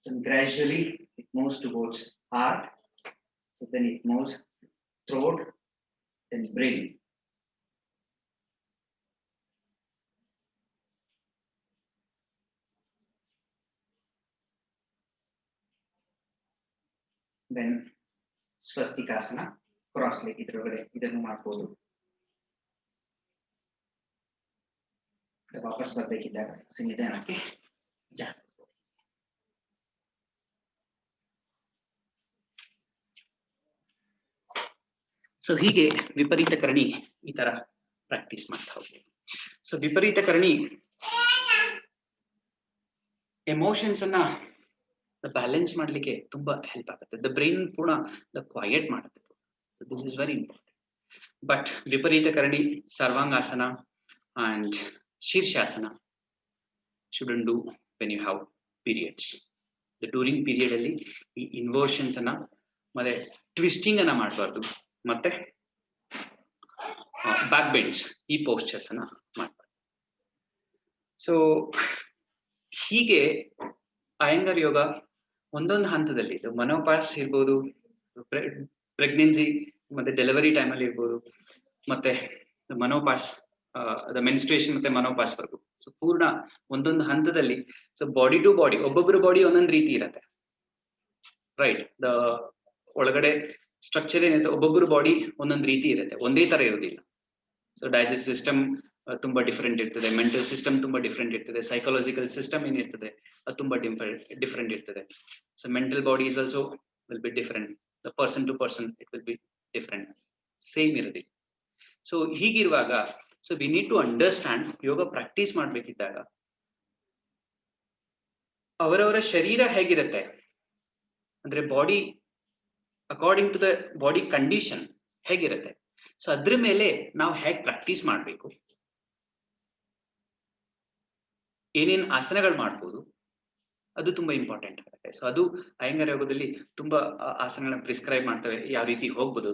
So gradually it moves towards heart. So then it moves throat, then brain. Then swastikasana, cross leg ಇದ್ರೊಳಗಡೆ ಇದನ್ನು ಮಾಡ್ಬೋದು. ವಾಪಸ್ ಬರ್ಬೇಕಿದ್ದಾಗ ಸಂವಿಧಾನಕ್ಕೆ ಜಾಗ. So ಹೀಗೆ ವಿಪರೀತ ಕರಣಿ ಈ ತರ ಪ್ರಾಕ್ಟೀಸ್ ಮಾಡ್ತಾ ಹೋಗ್ಬೇಕು. ಸೊ ವಿಪರೀತ ಕರಣಿ ಎಮೋಷನ್ಸ್ ಅನ್ನ ಬ್ಯಾಲೆನ್ಸ್ ಮಾಡ್ಲಿಕ್ಕೆ ತುಂಬಾ ಹೆಲ್ಪ್ ಆಗುತ್ತೆ. ದ ಬ್ರೈನ್ ಪೂರ್ಣ ಕ್ವಯಟ್ ಮಾಡುತ್ತೆ. This is very important. But ವಿಪರೀತ ಕರಣಿ, Sarvangasana and Shirshasana shouldn't do when you have periods. The during period ಅಲ್ಲಿ ಈ ಇನ್ವರ್ಷನ್ಸ್ ಅನ್ನ ಮತ್ತೆ ಟ್ವಿಸ್ಟಿಂಗ್ ಅನ್ನ ಮಾಡಬಾರ್ದು, ಮತ್ತೆ ಬ್ಯಾಕ್ ಬೆಂಡ್ಸ್ ಈ ಪೋಸ್ಚರ್ಸ್ ಅನ್ನ ಮಾಡಬಾರ್ದು. ಸೊ ಹೀಗೆ ಅಯ್ಯಂಗಾರ್ ಯೋಗ ಒಂದೊಂದು ಹಂತದಲ್ಲಿ ಮನೋಪಾಸ್ ಇರ್ಬೋದು, ಪ್ರೆಗ್ನೆನ್ಸಿ ಮತ್ತೆ ಡೆಲಿವರಿ ಟೈಮಲ್ಲಿ ಇರ್ಬೋದು, ಮತ್ತೆ ಮನೋಪಾಸ್ ಮೆನ್ಸ್ಟ್ರೇಷನ್ ಮತ್ತೆ ಮನೋಪಾಸ್ ವರ್ಗು. ಸೊ ಪೂರ್ಣ ಒಂದೊಂದು ಹಂತದಲ್ಲಿ ಸೊ ಬಾಡಿ ಟು ಬಾಡಿ ಒಬ್ಬೊಬ್ಬರ ಬಾಡಿ ಒಂದೊಂದು ರೀತಿ ಇರತ್ತೆ, ರೈಟ್. ದ ಒಳಗಡೆ ಸ್ಟ್ರಕ್ಚರ್ ಏನಿರುತ್ತೆ, ಒಬ್ಬೊಬ್ಬರ ಬಾಡಿ ಒಂದೊಂದು ರೀತಿ ಇರುತ್ತೆ, ಒಂದೇ ತರ ಇರೋದಿಲ್ಲ. ಸೊ ಡೈಜೆಸ್ಟ್ ಸಿಸ್ಟಮ್ ತುಂಬಾ ಡಿಫ್ರೆಂಟ್ ಇರ್ತದೆ, ಮೆಂಟಲ್ ಸಿಸ್ಟಮ್ ತುಂಬಾ ಡಿಫ್ರೆಂಟ್ ಇರ್ತದೆ, ಸೈಕಾಲಜಿಕಲ್ ಸಿಸ್ಟಮ್ ಏನಿರ್ತದೆ ಅದು ತುಂಬಾ ಡಿಫ್ರೆಂಟ್ ಇರ್ತದೆ. So mental body is also will be different, the person to person it will be different, same ಇರೋದಿಲ್ಲ. ಸೊ ಹೀಗಿರುವಾಗ so we need to understand, yoga practice ಮಾಡ್ಬೇಕಿದ್ದಾಗ ಅವರವರ ಶರೀರ ಹೇಗಿರುತ್ತೆ ಅಂದ್ರೆ body according to the body condition ಹೇಗಿರುತ್ತೆ, so ಅದ್ರ ಮೇಲೆ ನಾವು ಹೇಗೆ ಪ್ರಾಕ್ಟೀಸ್ ಮಾಡಬೇಕು, ಏನೇನ್ ಆಸನಗಳು ಮಾಡ್ಬೋದು, ಅದು ತುಂಬಾ ಇಂಪಾರ್ಟೆಂಟ್ ಆಗುತ್ತೆ. ಸೊ ಅದು ಅಯ್ಯಂಗಾರ್ ಯೋಗದಲ್ಲಿ ತುಂಬಾ ಆಸನಗಳನ್ನ ಪ್ರಿಸ್ಕ್ರೈಬ್ ಮಾಡ್ತೇವೆ, ಯಾವ ರೀತಿ ಹೋಗ್ಬೋದು,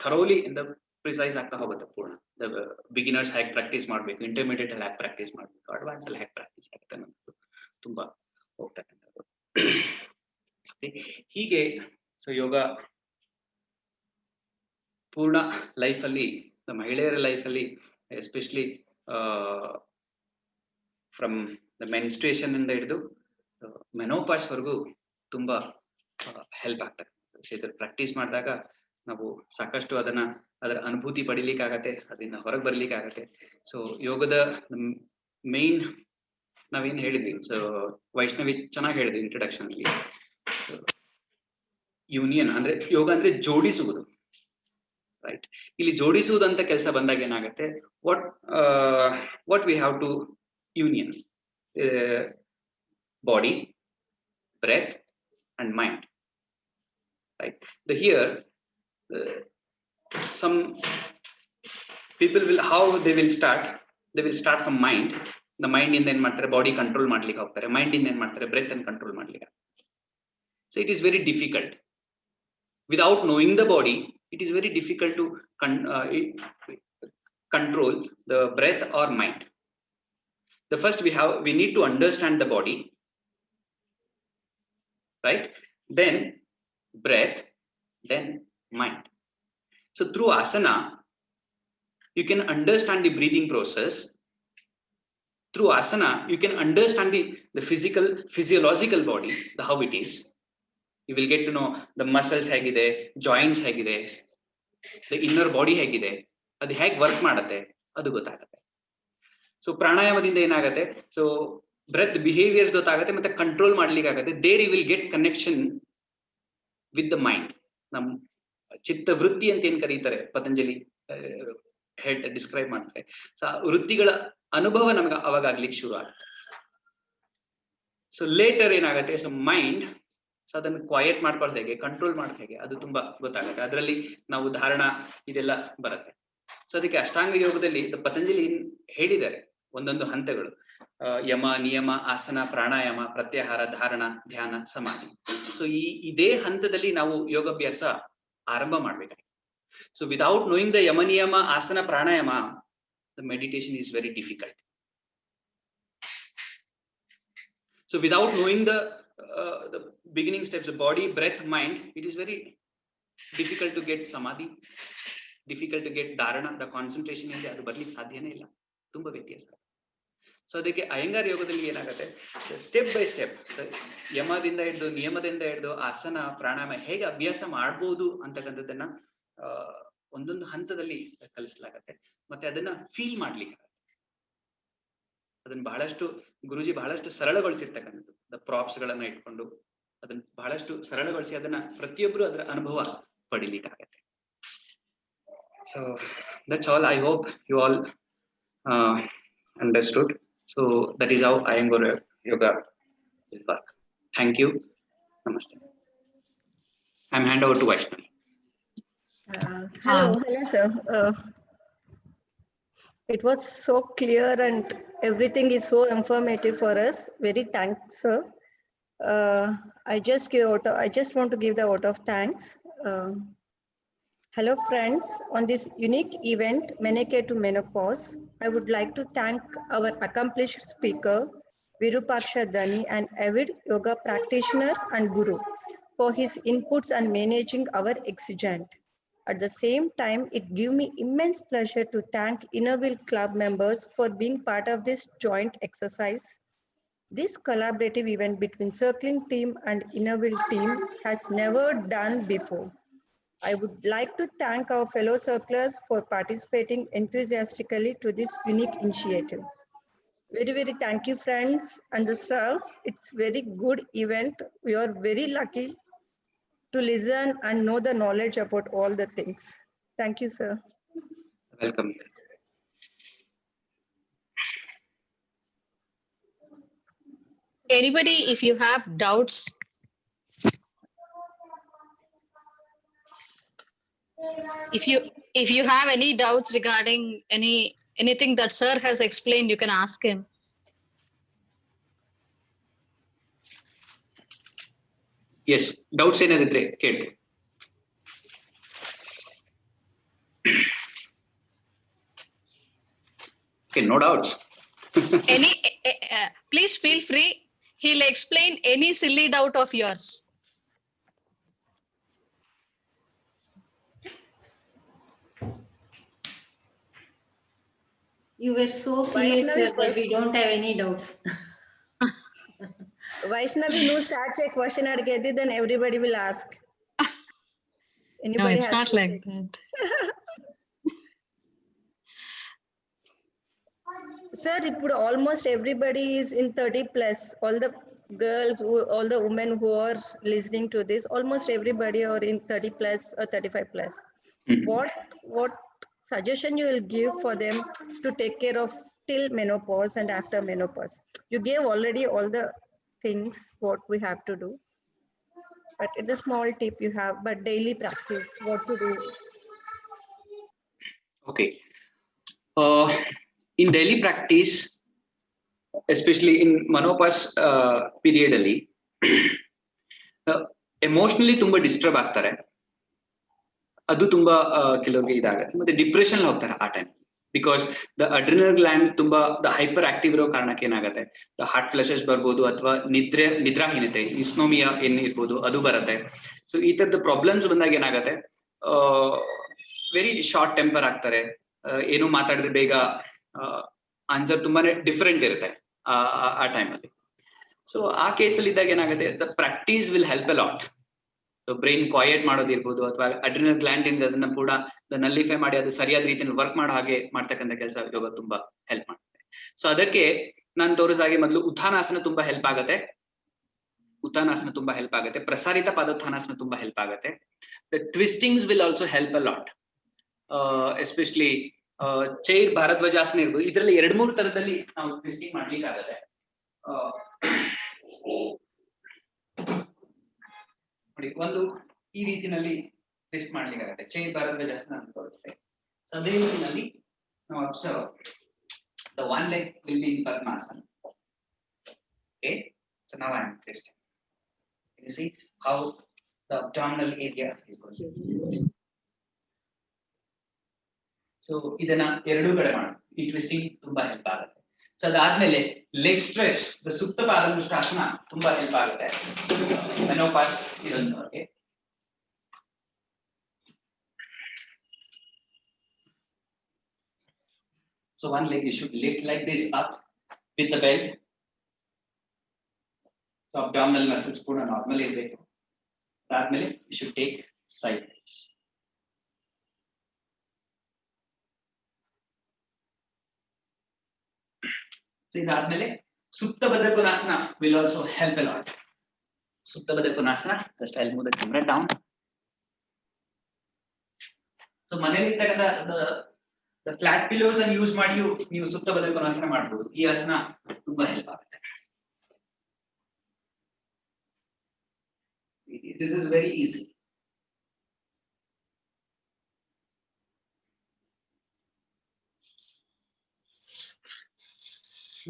ಥರೋಲಿ ಇಂದ ಪ್ರಿಸೈಸ್ ಆಗ್ತಾ ಹೋಗುತ್ತೆ ಪೂರ್ಣ. ಬಿಗಿನರ್ಸ್ ಹೇಗೆ ಪ್ರಾಕ್ಟೀಸ್ ಮಾಡಬೇಕು, ಇಂಟರ್ಮೀಡಿಯೇಟ್ ಅಲ್ಲಿ ಹೇಗೆ ಪ್ರಾಕ್ಟೀಸ್ ಮಾಡಬೇಕು, ಅಡ್ವಾನ್ಸ್ ಅಲ್ಲಿ ಹೇಗೆ ಪ್ರಾಕ್ಟೀಸ್ ಆಗುತ್ತೆ ಅನ್ನೋದು ತುಂಬಾ ಹೋಗ್ತಕ್ಕಂಥದ್ದು. ಹೀಗೆ ಸೊ ಯೋಗ ಪೂರ್ಣ ಲೈಫ್ ಅಲ್ಲಿ, ಮಹಿಳೆಯರ ಲೈಫ್ ಅಲ್ಲಿ ಎಸ್ಪೆಷಲಿ ಫ್ರಮ್ ದ ಮೆನ್ಸ್ಟ್ರೇಷನ್ ಇಂದ ಹಿಡಿದು ಮೆನೋಪಾಸ್ ವರೆಗೂ ತುಂಬಾ ಹೆಲ್ಪ್ ಆಗ್ತದೆ. ಇದರ ಪ್ರಾಕ್ಟೀಸ್ ಮಾಡಿದಾಗ ನಾವು ಸಾಕಷ್ಟು ಅದರ ಅನುಭೂತಿ ಪಡಿಲಿಕ್ಕಾಗತ್ತೆ, ಅದರಿಂದ ಹೊರಗೆ ಬರ್ಲಿಕ್ಕಾಗತ್ತೆ. ಸೊ ಯೋಗದ ಮೇನ್ ನಾವೇನ್ ಹೇಳಿದ್ವಿ, ಸೊ ವೈಷ್ಣವಿ ಚೆನ್ನಾಗಿ ಹೇಳಿದ್ವಿ ಇಂಟ್ರೊಡಕ್ಷನ್ ಅಲ್ಲಿ. ಯೂನಿಯನ್ ಅಂದ್ರೆ ಯೋಗ ಅಂದ್ರೆ ಜೋಡಿಸುವುದು, ರೈಟ್. ಇಲ್ಲಿ ಜೋಡಿಸುವುದಂತ ಕೆಲಸ ಬಂದಾಗ ಏನಾಗುತ್ತೆ, what we have to union body, breath and mind, right. Here some people will, how they will start from mind. The mind ಇಂದ ಏನ್ ಮಾಡ್ತಾರೆ, ಬಾಡಿ ಕಂಟ್ರೋಲ್ ಮಾಡ್ಲಿಕ್ಕೆ ಹೋಗ್ತಾರೆ, ಮೈಂಡ್ ಇಂದ ಏನ್ ಮಾಡ್ತಾರೆ, ಬ್ರೆತ್ ಅನ್ನು ಕಂಟ್ರೋಲ್ ಮಾಡ್ಲಿಕ್ಕೆ. So it is very difficult. Without knowing the body, it is very difficult to control the breath or mind. The first we need to understand the body, right? Then breath, then mind. So through asana you can understand the breathing process. Through asana you can understand the physiological body, how it is. You will get to know the muscles ಹೇಗಿದೆ, joints ಹೇಗಿದೆ, the inner body ಹೇಗಿದೆ, ಅದು ಹೇಗೆ work ಮಾಡುತ್ತೆ ಅದು ಗೊತ್ತಾಗುತ್ತೆ. So ಪ್ರಾಣಾಯಾಮದಿಂದ ಏನಾಗುತ್ತೆ, so breath behaviours ಗೊತ್ತಾಗುತ್ತೆ, ಮತ್ತೆ ಕಂಟ್ರೋಲ್ ಮಾಡ್ಲಿಕ್ಕೆ ಆಗುತ್ತೆ. There you will get connection with the mind. ನಮ್ ಚಿತ್ತ ವೃತ್ತಿ ಅಂತ ಏನ್ ಕರೀತಾರೆ, ಪತಂಜಲಿ ಹೇಳ್ತಾರೆ, ಡಿಸ್ಕ್ರೈಬ್ ಮಾಡ್ತಾರೆ. ಸೊ ವೃತ್ತಿಗಳ ಅನುಭವ ನಮ್ಗೆ ಅವಾಗ ಆಗ್ಲಿಕ್ಕೆ ಶುರು ಆಗುತ್ತೆ. ಸೊ ಲೇಟರ್ ಏನಾಗುತ್ತೆ, ಸೊ ಮೈಂಡ್, ಸೊ ಅದನ್ನು ಕ್ವಯಟ್ ಮಾಡ್ಕೊಳ್ಳೋದು ಹೇಗೆ, ಕಂಟ್ರೋಲ್ ಮಾಡೋದು ಹೇಗೆ, ಅದು ತುಂಬಾ ಗೊತ್ತಾಗುತ್ತೆ. ಅದರಲ್ಲಿ ನಾವು ಧಾರಣ ಇದೆಲ್ಲ ಬರುತ್ತೆ. ಸೊ ಅದಕ್ಕೆ ಅಷ್ಟಾಂಗ ಯೋಗದಲ್ಲಿ ಪತಂಜಲಿ ಹೇಳಿದ್ದಾರೆ ಒಂದೊಂದು ಹಂತಗಳು, ಯಮ, ನಿಯಮ, ಆಸನ, ಪ್ರಾಣಾಯಾಮ, ಪ್ರತ್ಯಾಹಾರ, ಧಾರಣ, ಧ್ಯಾನ, ಸಮಾಧಿ. ಸೊ ಇದೇ ಹಂತದಲ್ಲಿ ನಾವು ಯೋಗಾಭ್ಯಾಸ ಆರಂಭ ಮಾಡ್ಬೇಕಾಗಿದೆ. So without knowing the yama, niyama, asana, pranayama, the meditation is very difficult. So without knowing the the beginning steps, body, breath, mind, it is very difficult to get samadhi, difficult to get dharana, the concentration ಇದೆ ಅದು ಬರ್ಲಿಕ್ಕೆ ಸಾಧ್ಯನೇ ಇಲ್ಲ, ತುಂಬಾ ವ್ಯತ್ಯಾಸ. So ಅದಕ್ಕೆ ಅಯ್ಯಂಗಾರ್ ಯೋಗದಲ್ಲಿ ಏನಾಗುತ್ತೆ, ಸ್ಟೆಪ್ ಬೈ ಸ್ಟೆಪ್ ಯಮದಿಂದ ಹಿಡಿದು ನಿಯಮದಿಂದ ಹಿಡಿದು ಆಸನ ಪ್ರಾಣಾಯಾಮ ಹೇಗೆ ಅಭ್ಯಾಸ ಮಾಡ್ಬೋದು ಅಂತಕ್ಕಂಥದ್ದನ್ನ ಒಂದೊಂದು ಹಂತದಲ್ಲಿ ಕಲಿಸಲಾಗತ್ತೆ. ಮತ್ತೆ ಅದನ್ನ ಫೀಲ್ ಮಾಡ್ಲಿಕ್ಕೆ ಅದನ್ನ ಬಹಳಷ್ಟು ಗುರುಜಿ ಬಹಳಷ್ಟು ಸರಳಗೊಳಿಸಿರ್ತಕ್ಕಂಥದ್ದು, ಪ್ರಾಪ್ಸ್ ಗಳನ್ನ ಇಟ್ಕೊಂಡು ಅದನ್ನ ಬಹಳಷ್ಟು ಸರಳಗೊಳಿಸಿ ಅದನ್ನ ಪ್ರತಿಯೊಬ್ರು ಅದರ ಅನುಭವ ಪಡಿಲಿಕ್ಕಾಗತ್ತೆ. So that's all. I hope you all understood. So that is how Iyengar yoga will work. Thank you. Namaste. I'm hand over to Vaishnavi. Hello, sir. It was so clear and everything is so informative for us. Very thanks, sir. I just want to give the vote of thanks. Hello, friends. On this unique event, Meneke to Menopause, I would like to thank our accomplished speaker, Virupaksha Dani, an avid yoga practitioner and guru, for his inputs on managing our exigent. At the same time, it gives me immense pleasure to thank Innerville Club members for being part of this joint exercise. This collaborative event between Circling team and Innerville team has never done before. I would like to thank our fellow circlers for participating enthusiastically to this unique initiative. Very, very thank you, friends. And sir, it's very good event. We are very lucky to listen and know the knowledge about all the things. Thank you, sir. Welcome. Anybody, if you have doubts, if you have any doubts regarding anything that sir has explained, you can ask him. Yes, doubts ಏನಾದಿದ್ರೆ ಕೇಳಿ. Okay, no doubts. Please feel free. He'll explain any silly doubt of yours. You were so clear that we don't have any doubts. Vaishnavi, no start a question adgedi, then everybody will ask. No, it's not like that. Sir, it would almost everybody is in 30 plus. All the girls, all the women who are listening to this, almost everybody are in 30 plus or 35 plus. What suggestion you will give for them to take care of till menopause and after menopause? You gave already all the things what we have to do, but it's a small tip you have, but daily practice, what to do. Okay. In daily practice, especially in menopause period ಅಲ್ಲಿ emotionally ತುಂಬಾ disturb ಆಗ್ತಾರೆ, ಅದು ತುಂಬಾ ಕೆಲವರಿಗೆ ಇದಾಗುತ್ತೆ. ಮತ್ತೆ depression ಹೋಗ್ತಾರೆ ಆ time, because the adrenal gland ತುಂಬಾ ಹೈಪರ್ ಆಕ್ಟಿವ್ ಇರೋ ಕಾರಣಕ್ಕೆ ಏನಾಗುತ್ತೆ, ದ ಹಾರ್ಟ್ ಫ್ಲಶಸ್ ಬರ್ಬೋದು, ಅಥವಾ ನಿದ್ರಾಹೀನತೆ, ಇಸ್ನೋಮಿಯಾ ಏನ್ ಇರ್ಬೋದು ಅದು ಬರುತ್ತೆ. ಸೊ ಈ ತರದ ಪ್ರಾಬ್ಲಮ್ಸ್ ಬಂದಾಗ ಏನಾಗುತ್ತೆ, ವೆರಿ ಶಾರ್ಟ್ ಟೆಂಪರ್ ಆಗ್ತಾರೆ, ಏನು ಮಾತಾಡಿದ್ರೆ ಬೇಗ ಆನ್ಸರ್ ತುಂಬಾನೇ ಡಿಫರೆಂಟ್ ಇರುತ್ತೆ ಆ ಟೈಮಲ್ಲಿ. ಸೊ ಆ ಕೇಸಲ್ಲಿ ಇದ್ದಾಗ ಏನಾಗುತ್ತೆ, the practice will help a lot. So brain quiet ಮಾಡೋದಿರ್ಬೋದು, ಅಥವಾ ಅಡ್ರಿನಲ್ ಗ್ಲ್ಯಾಂಡ್ ಇಂದ ಅದನ್ನ ಕೂಡ ನಲ್ಲಿಫೈ ಮಾಡಿ ಅದು ಸರಿಯಾದ ರೀತಿಯಲ್ಲಿ ವರ್ಕ್ ಮಾಡೋ ಹಾಗೆ ಮಾಡ್ತಕ್ಕಂಥ ಕೆಲಸ ಯೋಗ ತುಂಬಾ ಹೆಲ್ಪ್ ಮಾಡುತ್ತೆ. ಸೊ ಅದಕ್ಕೆ ನಾನು ತೋರಿಸಿದ ಹಾಗೆ ಮೊದಲು ಉತ್ಥಾನಾಸನ ತುಂಬಾ ಹೆಲ್ಪ್ ಆಗುತ್ತೆ, ಪ್ರಸಾರಿತ ಪಾದೋತ್ಥಾನಾಸನ ತುಂಬಾ ಹೆಲ್ಪ್ ಆಗುತ್ತೆ. The twistings will also help a lot, especially chair Bharadvajasana ಇರ್ಬೋದು. ಇದರಲ್ಲಿ 2-3 ತರದಲ್ಲಿ ನಾವು ಟ್ವಿಸ್ಟಿಂಗ್ ಮಾಡ್ಲಿಕ್ಕಾಗತ್ತೆ. ನೋಡಿ, ಒಂದು ಈ ರೀತಿನಲ್ಲಿ ಟ್ವಿಸ್ಟ್ ಮಾಡ್ಲಿಕ್ಕಾಗತ್ತೆ, ಚೈರ್ ಭಾರದ್ವಾಜಾಸನ ಅಂತ ತೋರಿಸ್ತೇವೆ. ಸೊ ಅದೇ ರೀತಿನಲ್ಲಿ ನಾವು observe the one leg will be in Padmasana. Okay, so now I am twisting. Can you see how the abdominal area is going? So ಇದನ್ನ ಎರಡು ಕಡೆ ಮಾಡೋಣ. ಈ ಟ್ವಿಸ್ಟಿಂಗ್ ತುಂಬಾ ಹೆಲ್ಪ್ ಆಗುತ್ತೆ. ಸೊ ಅದಾದ್ಮೇಲೆ ಲೆಗ್ ಸ್ಟ್ರೆಚ್ ಸುಪ್ತ ಪಾದಂಗುಷ್ಟಾಸನ ತುಂಬಾ ಹೆಲ್ಪ್ ಆಗುತ್ತೆ menopause ಇರೋಂಥವ್ರಿಗೆ. So one leg you should lift like this up with the belt. So abdominal muscles put on normal irbeku. Admele you should take sideways. So idadmele supta baddha konasana will also help a lot. Supta baddha konasana, just I'll move the camera down. So maneli the flat pillows and use ಮಾಡಿ ನೀವು ಸುಪ್ತ ಬದ್ಧ ಕೊನಾಸನ ಮಾಡಬಹುದು. ಈ ಆಸನ ತುಂಬಾ help ಆಗುತ್ತೆ. This is very easy.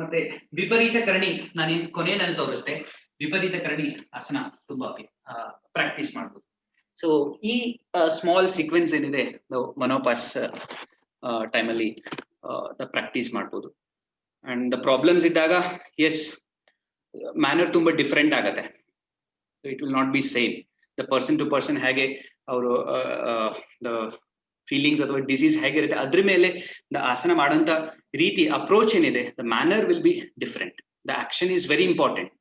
ಮತ್ತೆ ವಿಪರೀತ ಕರ್ಣಿ ನಾನು ಕೊನೆಯಲ್ಲಿ ತೋರಿಸ್ತೆ. ವಿಪರೀತ ಕರ್ಣಿ ಆಸನ ತುಂಬಾ ಪ್ರಾಕ್ಟೀಸ್ ಮಾಡಬಹುದು. ಸೊ ಈ ಸ್ಮಾಲ್ ಸೀಕ್ವೆನ್ಸ್ ಏನಿದೆ ನಾವು ಮನೋಪಾಸ್ ಟೈಮ್ ಅಲ್ಲಿ ಪ್ರಾಕ್ಟೀಸ್ ಮಾಡಬಹುದು. ಅಂಡ್ ದ ಪ್ರಾಬ್ಲಮ್ಸ್ ಇದ್ದಾಗ ಎಸ್ ಮ್ಯಾನರ್ ತುಂಬಾ ಡಿಫ್ರೆಂಟ್ ಆಗತ್ತೆ. It will not be same the person to person. ಹೇಗೆ ಅವರು ದ ಫೀಲಿಂಗ್ಸ್ ಅಥವಾ ಡಿಸೀಸ್ ಹೇಗಿರುತ್ತೆ ಅದ್ರ ಮೇಲೆ ದ ಆಸನ ಮಾಡೋಂಥ ರೀತಿ ಅಪ್ರೋಚ್ ಏನಿದೆ the manner will be different. The action is very important.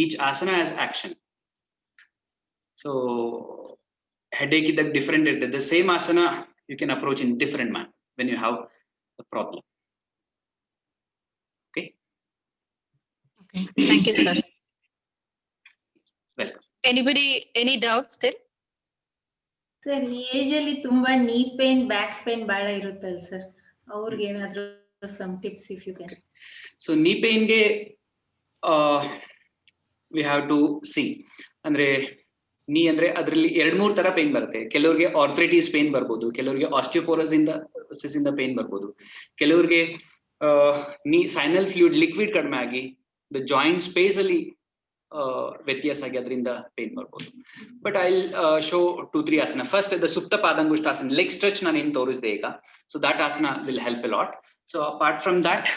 Each asana has action. So headache is different. The same asana you can approach in different manner when you have a problem. Okay. Thank you, sir. Welcome. Anybody, any doubts still? Sir ಈ age ಅಲ್ಲಿ ತುಂಬಾ ನೀ pain back pain ಬಹಳ ಇರುತ್ತಲ್ಲ sir, ಅವ್ರಿಗೆ ಏನಾದ್ರು some tips if you can. So knee pain ಗೆ we have to see ಅಂದ್ರೆ ನೀ ಅಂದ್ರೆ ಅದರಲ್ಲಿ 2-3 ತರ ಪೇನ್ ಬರುತ್ತೆ. ಕೆಲವರಿಗೆ ಆರ್ಥ್ರೈಟಿಸ್ ಪೇನ್ ಬರ್ಬೋದು, ಕೆಲವರಿಗೆ ಆಸ್ಟಿಯೋಪೋರೋಸಿಸ್ ಇಂದ ಪೇನ್ ಬರ್ಬೋದು, ಕೆಲವರಿಗೆ ನೀ ಸೈನಲ್ ಫ್ಲೂಯಿಡ್ ಲಿಕ್ವಿಡ್ ಕಡಿಮೆ ಆಗಿ ದ ಜಾಯಿಂಟ್ ಸ್ಪೇಸ್ ಅಲ್ಲಿ ವ್ಯತ್ಯಾಸ ಆಗಿ ಅದರಿಂದ ಪೇನ್ ಬರ್ಬೋದು. ಬಟ್ ಐ ಶೋ 2-3 ಆಸನ. ಫಸ್ಟ್ ದ ಸುಪ್ತ ಪಾದಂಗುಷ್ಟಾಸನ ಲೆಗ್ ಸ್ಟ್ರೆಚ್ ನಾನು ಏನ್ ತೋರಿಸಿದೆ ಈಗ. ಸೊ ದಟ್ ಆಸನ will help A lot. So apart from that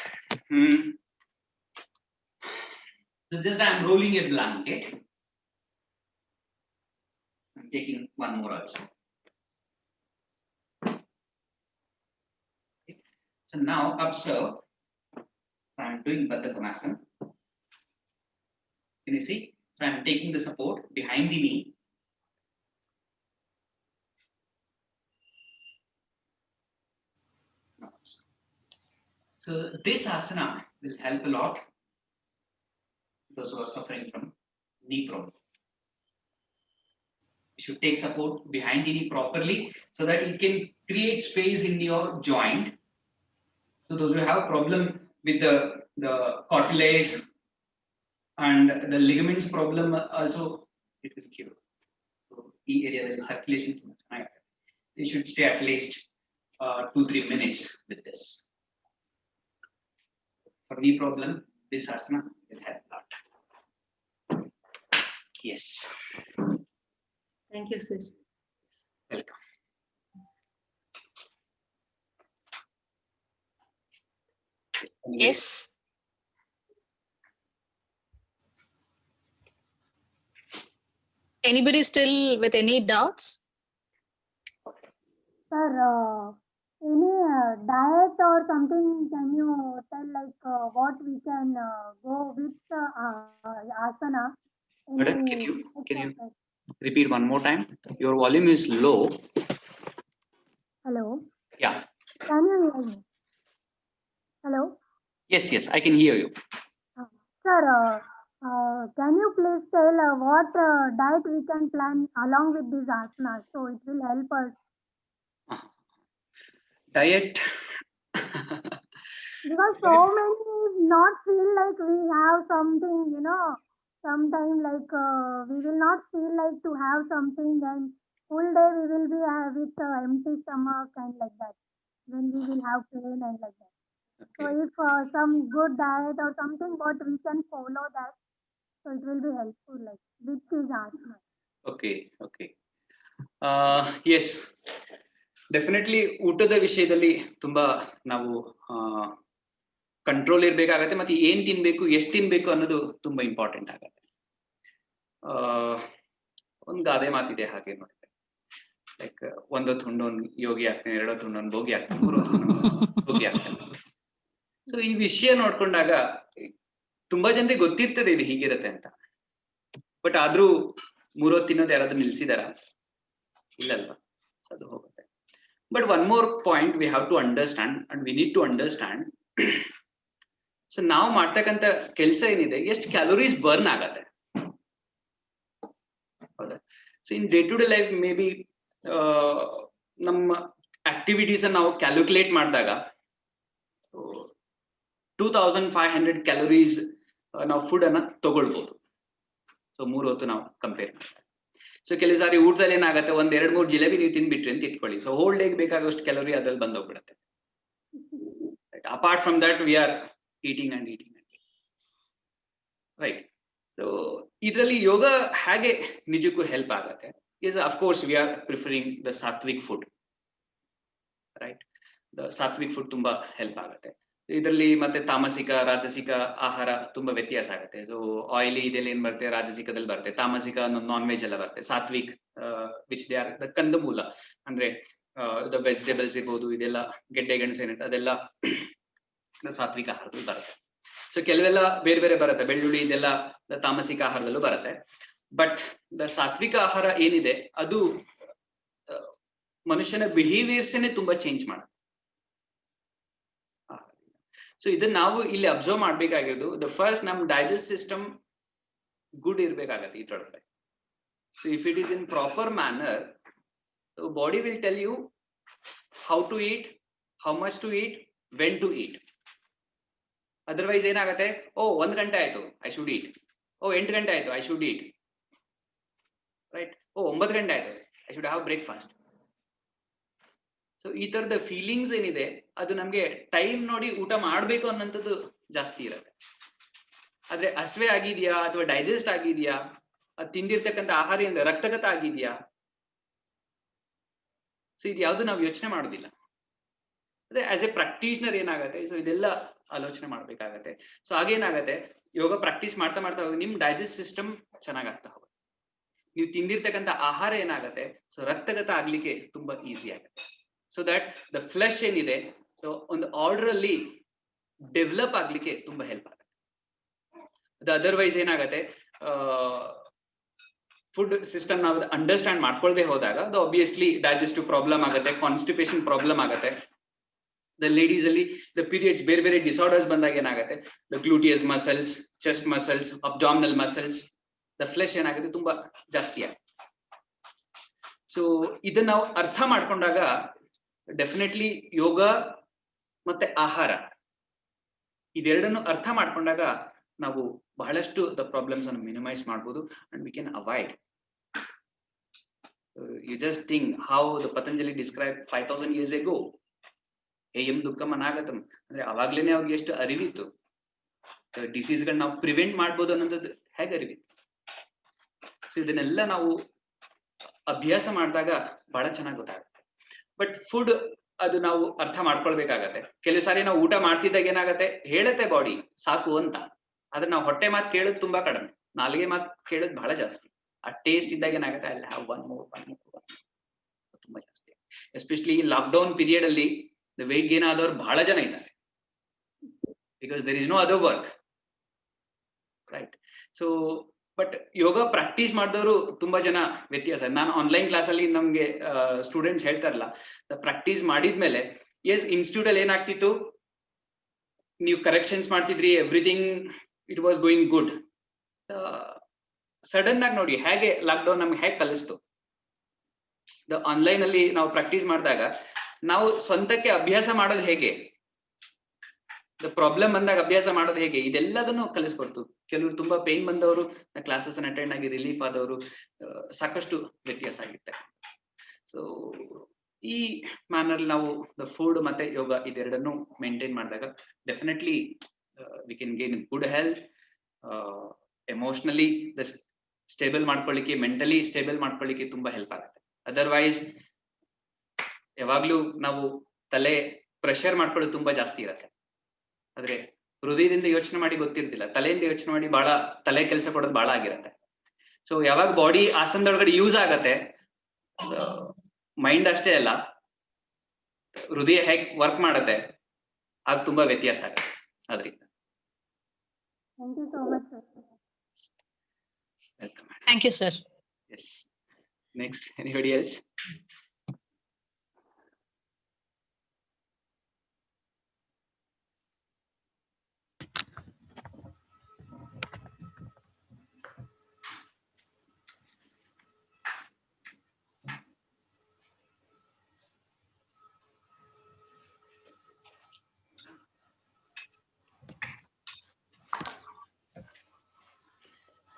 just I am rolling a blanket. I'm taking one more also. Okay. So now observe. So I am doing Baddha Konasana. Can you see? So I am taking the support behind the knee. So this asana will help a lot those who are suffering from knee problem. You should take support behind the knee properly so that it can create space in your joint. So those who have problem with the cartilage and the ligaments problem also, it will cure. So the area that is circulation, you should stay at least 2-3 minutes with this. For knee problem, this asana will help a lot. Yes. Thank you, sir. Welcome. Yes. Anybody still with any doubts? Sir, any diet or something, can you tell like what we can go with asana? Madam, can you repeat one more time? Your volume is low. Hello. Yeah. Can you hear me? Hello. Yes, I can hear you. Sir, can you please tell what diet we can plan along with this asana, so it will help us? Diet. Because so many not feel like we have something, you know, sometime like we will not feel like to have something, and full day we will be with empty stomach and like that, when we will have pain and like that. Okay. So if some good diet or something, but we can follow that, so it will be helpful, like with this asana. Okay. Yes. Definitely ಊಟದ ವಿಷಯದಲ್ಲಿ ತುಂಬಾ ನಾವು control ಇರ್ಬೇಕಾಗತ್ತೆ, ಮತ್ತೆ ಏನ್ ತಿನ್ಬೇಕು ಎಷ್ಟು ತಿನ್ಬೇಕು ಅನ್ನೋದು ತುಂಬಾ ಇಂಪಾರ್ಟೆಂಟ್ ಆಗತ್ತೆ. ಒಂದ್ ಗಾದೆ ಮಾತಿದೆ ಹಾಗೆ ನೋಡಿದ್ರೆ, ಲೈಕ್ ಒಂದೊತ್ತು ಹುಣ್ಣೋನ್ ಯೋಗಿ ಆಗ್ತಾನೆ, ಎರಡೊತ್ತು ಹುಣ್ಣೋನ್ ಭೋಗಿ ಆಗ್ತಾನೆ, ಮೂರೊತ್ತು ಹುಣ್ಣೋನ್ ಭೋಗಿ ಆಗ್ತಾನೆ. ಸೊ ಈ ವಿಷಯ ನೋಡ್ಕೊಂಡಾಗ ತುಂಬಾ ಜನರಿಗೆ ಗೊತ್ತಿರ್ತದೆ ಇದು ಹೀಗಿರತ್ತೆ ಅಂತ, ಬಟ್ ಆದ್ರೂ ಮೂರೊತ್ತು ತಿನ್ನೋದು ಯಾರಾದ್ರೂ ನಿಲ್ಸಿದಾರ? ಇಲ್ಲಲ್ವಾ? ಸೊ ಅದು ಹೋಗುತ್ತೆ. But one more point we have to understand and we need to understand. So ನಾವು ಮಾಡ್ತಕ್ಕಂಥ ಕೆಲಸ ಏನಿದೆ, ಎಷ್ಟು ಕ್ಯಾಲೋರೀಸ್ ಬರ್ನ್ ಆಗತ್ತೆ. ಹೌದಾ? So in day to day life maybe ನಮ್ಮ ಆಕ್ಟಿವಿಟೀಸ್ ನಾವು ಕ್ಯಾಲ್ಕುಲೇಟ್ ಮಾಡಿದಾಗ 2500 ಕ್ಯಾಲೋರೀಸ್ ನಾವು ಫುಡ್ ಅನ್ನ ತಗೊಳ್ಬಹುದು. ಸೊ 3 ಹೊತ್ತು ನಾವು ಕಂಪೇರ್ ಮಾಡಿದಾಗ. ಸೊ ಕೆಲವು ಸಾರಿ ಊಟದಲ್ಲಿ ಏನಾಗುತ್ತೆ, 1-2-3 ಜಿಲೇಬಿ ನೀವು ತಿಂದ್ಬಿಟ್ರಿ ಅಂತ ಇಟ್ಕೊಳ್ಳಿ, ಸೊ ಹೋಲ್ ಡೇಗೆ ಬೇಕಾಗುವಷ್ಟು ಕ್ಯಾಲೋರಿ ಅದ್ರಲ್ಲಿ ಬಂದೋಗ್ಬಿಡುತ್ತೆ. Apart from that we are eating and eating and right. So ಇದರಲ್ಲಿ ಯೋಗ ಹೇಗೆ ನಿಜಕ್ಕೂ ಹೆಲ್ಪ್ ಆಗುತ್ತೆ is of course we are preferring the sattvic food, right? The sattvic food ತುಂಬಾ ಹೆಲ್ಪ್ ಆಗುತ್ತೆ. ಇದರಲ್ಲಿ ಮತ್ತೆ ತಾಮಸಿಕ ರಾಜಸಿಕ ಆಹಾರ ತುಂಬಾ ವ್ಯತ್ಯಾಸ ಆಗುತ್ತೆ. ಸೊ ಆಯಿಲಿ ಇದೆಲ್ಲ ಏನ್ ಬರುತ್ತೆ, ರಾಜಸಿಕದಲ್ಲಿ ಬರುತ್ತೆ. ತಾಮಸಿಕ ನಾನ್ ವೆಜ್ ಎಲ್ಲ ಬರುತ್ತೆ. Sattvik which they are the kandamula, ಅಂದ್ರೆ ದ ವೆಜಿಟೇಬಲ್ಸ್ ಇರ್ಬೋದು, ಇದೆಲ್ಲ ಗೆಡ್ಡೆ ಗೆಣಸು ಏನಿದೆ ಅದೆಲ್ಲ ಸಾತ್ವಿಕ ಆಹಾರದಲ್ಲಿ ಬರುತ್ತೆ. ಸೊ ಕೆಲವೆಲ್ಲ ಬೇರೆ ಬೇರೆ ಬರುತ್ತೆ, ಬೆಳ್ಳುಳ್ಳಿ ಇದೆಲ್ಲ ತಾಮಸಿಕ ಆಹಾರದಲ್ಲೂ ಬರುತ್ತೆ. ಬಟ್ ದ ಸಾತ್ವಿಕ ಆಹಾರ ಏನಿದೆ ಅದು ಮನುಷ್ಯನ ಬಿಹೇವಿಯರ್ಸ್ನೇ ತುಂಬಾ ಚೇಂಜ್ ಮಾಡುತ್ತೆ. ಸೊ ಇದನ್ನ ನಾವು ಇಲ್ಲಿ ಅಬ್ಸರ್ವ್ ಮಾಡ್ಬೇಕಾಗಿರೋದು, ದ ಫಸ್ಟ್ ನಮ್ ಡೈಜೆಸ್ಟ್ ಸಿಸ್ಟಮ್ ಗುಡ್ ಇರ್ಬೇಕಾಗತ್ತೆ ಇದ್ರೊಳಗಡೆ. So if it is in proper manner, body will tell you how to eat, how much to eat, when to eat. Otherwise ಏನಾಗುತ್ತೆ, 1 ಗಂಟೆ ಆಯ್ತು ಐ ಶುಡ್ ಈಟ್, 8 ಗಂಟೆ ಆಯ್ತು I should eat, right? 9 ಗಂಟೆ ಆಯ್ತು I should have breakfast. So ಈ ತರದ feelings ಏನಿದೆ ಅದು ನಮ್ಗೆ ಟೈಮ್ ನೋಡಿ ಊಟ ಮಾಡ್ಬೇಕು ಅನ್ನೋಂಥದ್ದು ಜಾಸ್ತಿ ಇರುತ್ತೆ. ಆದ್ರೆ ಹಸ್ವೆ ಆಗಿದ್ಯಾ ಅಥವಾ ಡೈಜೆಸ್ಟ್ ಆಗಿದ್ಯಾ, ಅದು ತಿಂದಿರ್ತಕ್ಕಂಥ ಆಹಾರದಿಂದ ರಕ್ತಗತ ಆಗಿದ್ಯಾ, ಸೊ ಇದು ಯಾವ್ದು ನಾವು ಯೋಚನೆ ಮಾಡೋದಿಲ್ಲ. ಅದೇ ಆಸ್ ಎ ಪ್ರಾಕ್ಟೀಷನರ್ ಏನಾಗತ್ತೆ, ಸೊ ಇದೆಲ್ಲ ಆಲೋಚನೆ ಮಾಡ್ಬೇಕಾಗತ್ತೆ. ಸೊ ಹಾಗೇನಾಗತ್ತೆ, ಯೋಗ ಪ್ರಾಕ್ಟೀಸ್ ಮಾಡ್ತಾ ಮಾಡ್ತಾ ಹೋಗಿ ನಿಮ್ ಡೈಜೆಸ್ಟ್ ಸಿಸ್ಟಮ್ ಚೆನ್ನಾಗಾಗ್ತಾ ಹೋಗುತ್ತೆ. ನೀವು ತಿಂದಿರ್ತಕ್ಕಂಥ ಆಹಾರ ಏನಾಗತ್ತೆ, ಸೊ ರಕ್ತಗತ ಆಗ್ಲಿಕ್ಕೆ ತುಂಬಾ ಈಸಿ ಆಗುತ್ತೆ. ಸೊ ದಟ್ ದ ಫ್ಲೆಶ್ ಏನಿದೆ, ಸೊ ಒಂದು ಆರ್ಡರ್ ಅಲ್ಲಿ ಡೆವಲಪ್ ಆಗ್ಲಿಕ್ಕೆ ತುಂಬಾ ಹೆಲ್ಪ್ ಆಗುತ್ತೆ. ಅದು ಅದರ್ವೈಸ್ ಏನಾಗತ್ತೆ, ಫುಡ್ ಸಿಸ್ಟಮ್ ನಾವು ಅಂಡರ್ಸ್ಟ್ಯಾಂಡ್ ಮಾಡ್ಕೊಳ್ದೆ ಹೋದಾಗ ಅದು ಆಬ್ವಿಯಸ್ಲಿ ಡೈಜೆಸ್ಟಿವ್ ಪ್ರಾಬ್ಲಮ್ ಆಗುತ್ತೆ, ಕಾನ್ಸ್ಟಿಪೇಷನ್ ಪ್ರಾಬ್ಲಮ್ ಆಗುತ್ತೆ. ದ ಲೇಡೀಸ್ ಅಲ್ಲಿ ದ ಪೀರಿಯಡ್ಸ್ ಬೇರೆ ಬೇರೆ ಡಿಸಾರ್ಡರ್ಸ್ ಬಂದಾಗ ಏನಾಗುತ್ತೆ, the gluteus muscles, chest muscles, abdominal muscles, the flesh ಏನಾಗುತ್ತೆ ತುಂಬಾ ಜಾಸ್ತಿ ಆಗುತ್ತೆ. ಸೊ ಇದನ್ನ ನಾವು ಅರ್ಥ ಮಾಡ್ಕೊಂಡಾಗ ಡೆಫಿನೆಟ್ಲಿ ಯೋಗ ಮತ್ತೆ ಆಹಾರ ಇದೆರಡನ್ನು ಅರ್ಥ ಮಾಡ್ಕೊಂಡಾಗ ನಾವು ಬಹಳಷ್ಟು ದ ಪ್ರಾಬ್ಲಮ್ಸ್ ಅನ್ನು ಮಿನಿಮೈಸ್ ಮಾಡ್ಬೋದು and we can avoid. You just think how the Patanjali describe 5000 years ago, ಏಯಂ ದುಃಖಂ ಅನಾಗತಂ, ಅಂದ್ರೆ ಅವಾಗ್ಲೇನೆ ಅವ್ರಿಗೆ ಎಷ್ಟು ಅರಿವಿತ್ತು, ಡಿಸೀಸ್ ಗಳನ್ನ ನಾವು ಪ್ರಿವೆಂಟ್ ಮಾಡ್ಬೋದು ಅನ್ನೋದು ಹೇಗೆ ಅರಿವಿತ್ತು. ಸೊ ಇದನ್ನೆಲ್ಲ ನಾವು ಅಭ್ಯಾಸ ಮಾಡಿದಾಗ ಬಹಳ ಚೆನ್ನಾಗಿ ಗೊತ್ತಾಗುತ್ತೆ. ಬಟ್ ಫುಡ್ ಅದು ನಾವು ಅರ್ಥ ಮಾಡ್ಕೊಳ್ಬೇಕಾಗತ್ತೆ. ಕೆಲವು ಸಾರಿ ನಾವು ಊಟ ಮಾಡ್ತಿದ್ದಾಗ ಏನಾಗತ್ತೆ, ಹೇಳುತ್ತೆ ಬಾಡಿ ಸಾಕು ಅಂತ, ಆದ್ರೆ ನಾವು ಹೊಟ್ಟೆ ಮಾತು ಕೇಳೋದು ತುಂಬಾ ಕಡಿಮೆ, ನಾಲಿಗೆ ಮಾತು ಕೇಳೋದು ಬಹಳ ಜಾಸ್ತಿ. ಆ ಟೇಸ್ಟ್ ಇದ್ದಾಗ ಏನಾಗುತ್ತೆ, ಅಲ್ಲಿ ಹ್ಯಾವ್ ಒನ್ ಮೋರ್ ತುಂಬಾ ಜಾಸ್ತಿ. ಎಸ್ಪೆಷಲಿ ಈ ಲಾಕ್ಡೌನ್ ಪೀರಿಯಡ್ ಅಲ್ಲಿ ವೆಯ್ಟ್ ಗೇನ್ ಆದವ್ರು ಬಹಳ ಜನ ಇದ್ದಾರೆ, because there is no other work, right? So but yoga practice ಮಾಡಿದವರು ತುಂಬಾ ಜನ ವ್ಯತ್ಯಾಸ. ನಾನು ಆನ್ಲೈನ್ ಕ್ಲಾಸ್ ಅಲ್ಲಿ ನಮ್ಗೆ ಸ್ಟೂಡೆಂಟ್ಸ್ ಹೇಳ್ತಾರಲ್ಲ, ಪ್ರಾಕ್ಟೀಸ್ ಮಾಡಿದ್ಮೇಲೆ ಎಸ್ ಇನ್ಸ್ಟಿಟ್ಯೂಟ್ ಅಲ್ಲಿ ಏನಾಗ್ತಿತ್ತು, ನೀವು ಕರೆಕ್ಷನ್ಸ್ ಮಾಡ್ತಿದ್ರಿ, everything it was going good. Sudden ಆಗಿ ನೋಡಿ ಹೇಗೆ ಲಾಕ್ಡೌನ್ ನಮ್ಗೆ ಹೇಗೆ ಕಲಿಸ್ತು. ಆನ್ಲೈನ್ ಅಲ್ಲಿ ನಾವು ಪ್ರಾಕ್ಟೀಸ್ ಮಾಡಿದಾಗ ನಾವು ಸ್ವಂತಕ್ಕೆ ಅಭ್ಯಾಸ ಮಾಡೋದು ಹೇಗೆ, ಪ್ರಾಬ್ಲಮ್ ಬಂದಾಗ ಅಭ್ಯಾಸ ಮಾಡೋದು ಹೇಗೆ, ಇದೆಲ್ಲದನ್ನು ಕಲಿಸ್ಕೊಡ್ತು. ಕೆಲವರು ತುಂಬಾ ಪೇನ್ ಬಂದವರು ಕ್ಲಾಸಸ್ ಅಟೆಂಡ್ ಆಗಿ ರಿಲೀಫ್ ಆದವರು ಸಾಕಷ್ಟು ವ್ಯತ್ಯಾಸ ಆಗುತ್ತೆ. ಸೊ ಈ ಮ್ಯಾನರ್ ನಾವು ದ ಫುಡ್ ಮತ್ತೆ ಯೋಗ ಇದೆರಡನ್ನು ಮೇಂಟೈನ್ ಮಾಡಿದಾಗ definitely we can gain good health, emotionally stable ಮಾಡ್ಕೊಳ್ಳಿಕ್ಕೆ, ಮೆಂಟಲಿ ಸ್ಟೇಬಲ್ ಮಾಡ್ಕೊಳ್ಳಿಕ್ಕೆ ತುಂಬಾ ಹೆಲ್ಪ್ ಆಗುತ್ತೆ. ಅದರ್ವೈಸ್ ಯಾವಾಗ್ಲೂ ನಾವು ತಲೆ ಪ್ರೆಷರ್ ಮಾಡ್ಕೊಳ್ಳೋದು ತುಂಬಾ ಜಾಸ್ತಿ ಇರುತ್ತೆ. ಆದ್ರೆ ಹೃದಯದಿಂದ ಯೋಚನೆ ಮಾಡಿ ಗೊತ್ತಿರ್ತಿಲ್ಲ, ತಲೆಯಿಂದ ಯೋಚನೆ ಮಾಡಿ ಬಹಳ ತಲೆ ಕೆಲಸ ಕೊಡೋದು ಬಹಳ ಆಗಿರತ್ತೆ. ಸೊ ಯಾವಾಗ ಬಾಡಿ ಆಸನದೊಳಗಡೆ ಯೂಸ್ ಆಗತ್ತೆ, ಮೈಂಡ್ ಅಷ್ಟೇ ಅಲ್ಲ, ಹೃದಯ ಹೇಗ್ ವರ್ಕ್ ಮಾಡತ್ತೆ ಆಗ ತುಂಬಾ ವ್ಯತ್ಯಾಸ ಆಗತ್ತೆ. ಅದರಿಂದ Thank you so much, sir. Welcome. Thank you, sir. Yes. Next, anybody else?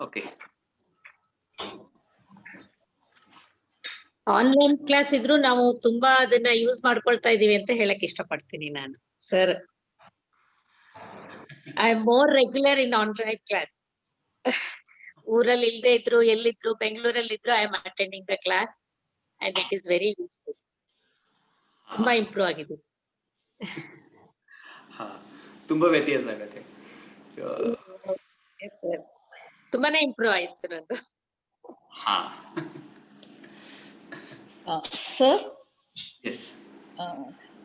Okay. Online class ಇದ್ರು ನಾವು ತುಂಬಾ ಅದನ್ನ ಯೂಸ್ ಮಾಡ್ಕೊಳ್ತಾ ಇದೀವಿ ಅಂತ ಹೇಳಕ್ ಇಷ್ಟಪಡ್ತೀನಿ ನಾನು sir. I am more regular in online class. ಊರಲ್ಲಿ ಇಲ್ದೇ ಇದ್ರು, ಎಲ್ಲಿದ್ರು, ಬೆಂಗಳೂರಲ್ಲಿ ಇದ್ರು, I am attending the class and it is very useful. ತುಂಬಾ ಇಂಪ್ರೂವ್ ಆಗಿದೆ. ತುಂಬಾ ವ್ಯತ್ಯಾಸ ಆಗತ್ತೆ. ತುಂಬಾನೇ ಇಂಪ್ರೂವ್ ಆಯ್ತು ನಂದು. ಹಾ. Sir, Yes.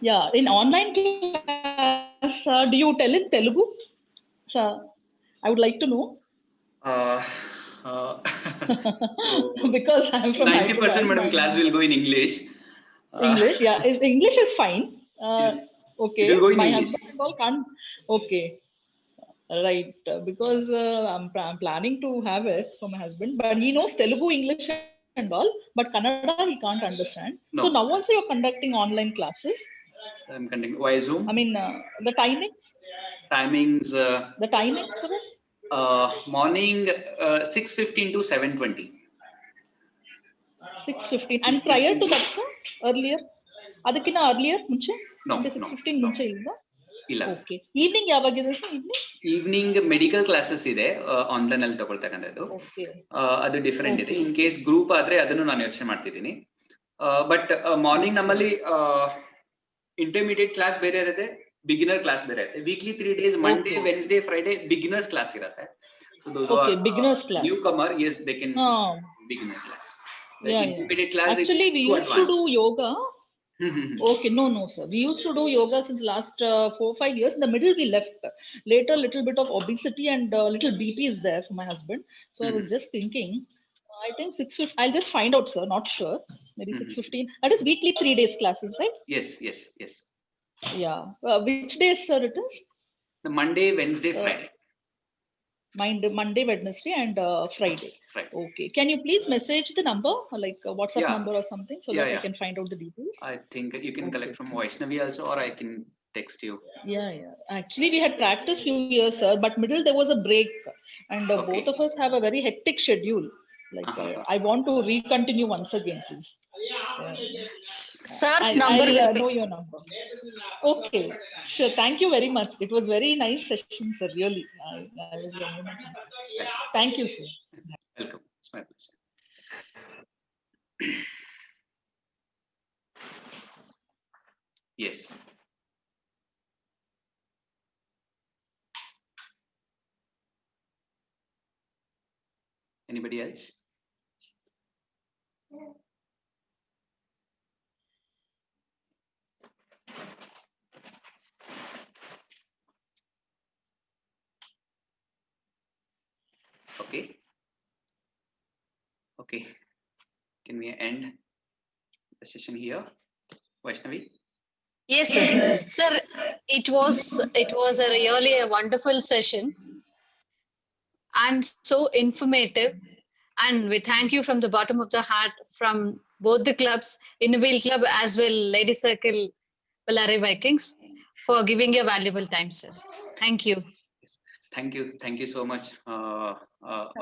yeah, in online class, do you tell in Telugu? Sir, I would like to know. Because I'm from 90% madam class will go in English. English, yeah, English is fine. Yes. Okay, It will go in my English. husband and all can't. Okay, right, because I'm planning to have it for my husband, but he knows Telugu, English and all, but Kannada he can't understand. No. So now also you're conducting online classes. I'm conducting via Zoom. I mean, the timings for it? Morning 6:15 to 7:20. 6:15. And prior to that, sir, earlier? Adakina earlier, munche? No, Ante no, 6:15 munche ilva? ಇಲ್ಲ. Okay. Evening ಯಾವಾಗಿದೆ sir? Evening medical classes ಇದೆ, online ಅಲ್ಲಿ ತಗೊಳ್ತಕ್ಕಂಥದ್ದು. Okay. ಅದು different ಇದೆ. Okay. In case group ಆದ್ರೆ ಅದನ್ನು ನಾನು ಯೋಚನೆ ಮಾಡ್ತಿದ್ದೀನಿ. ಬಟ್ ಮಾರ್ನಿಂಗ್ ನಮ್ಮಲ್ಲಿ ಇಂಟರ್ಮೀಡಿಯೇಟ್ ಕ್ಲಾಸ್ ಬೇರೆ ಇರುತ್ತೆ, ಬಿಗಿನರ್ ಕ್ಲಾಸ್ ಬೇರೆ ಇರುತ್ತೆ. Weekly 3 days, Monday, Wednesday, Friday beginners class ಇರುತ್ತೆ. So those who Okay, are beginners class. newcomer, yes, they can Oh, beginner class. The yeah, intermediate class is actually we too used to do advanced. yoga. Okay, no, sir. We used to do yoga since last 4-5 years. In the middle, we left. Later, little bit of obesity and little BP is there for my husband. So I was just thinking, I think 6:15. I'll just find out, sir. Not sure. Maybe 6:15. That is weekly 3 days classes, right? Yes. Yeah. Which days, sir? It is The Monday, Wednesday, Friday. Monday, Wednesday, and Friday. Right. Okay. Can you please message the number, like a WhatsApp Yeah. number or something, so Yeah, that I yeah. can find out the details? I think you can Okay, collect from sir. Vaishnavi also, or I can text you. Yeah. Actually, we had practiced few years, sir, but middle there was a break, and Okay. both of us have a very hectic schedule. Like I want to recontinue once again, please. Sir's number I'll will be. know your number. Okay, sure. Thank you very much. It was very nice session, sir. Really, I was very much impressed. Thank you, sir. Welcome. It's my pleasure. Yes. Anybody else? Okay. Can we end the session here, Vaishnavi? Yes, sir. Sir, it was a really a wonderful session and so informative. And we thank you from the bottom of the heart from both the clubs, Innovate Club as well, Lady Circle, Ballari Vikings, for giving your valuable time, sir. Thank you. Yes. Thank you so much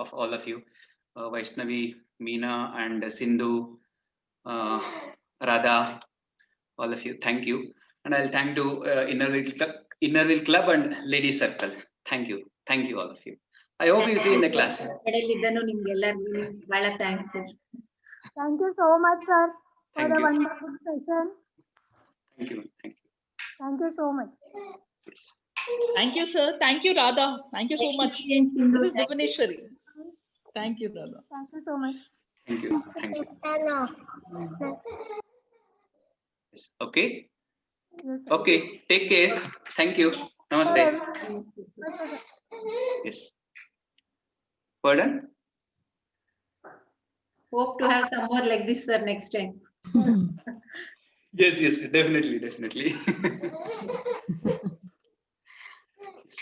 of all of you, Vaishnavi, Meena, and Sindhu, Radha, all of you. Thank you, and I'll thank to Innerville Club and Lady Circle. Thank you all of you. I hope you see in the class. ಕಡೆಯಲ್ಲಿದ್ದನು ನಿಮ್ಗೆಲ್ಲರಿಗೂ ಬಹಳ thanks sir. Thank you so much, sir, for Thank the you. wonderful session. Thank you. Thank you so much. Yes. Thank you, sir. Thank you, Radha. Thank you so much. Thank you, Sindhu. This is Thank you. Bhuvaneshwari. Thank you, Radha. Thank you so much. Thank you. Thank you. Yes. Okay. Yes, sir. Okay. Take care. Thank you. Namaste. Bye, sir. Yes. Pardon? Hope to have some more like this, sir, next time. Yes, yes, definitely, definitely.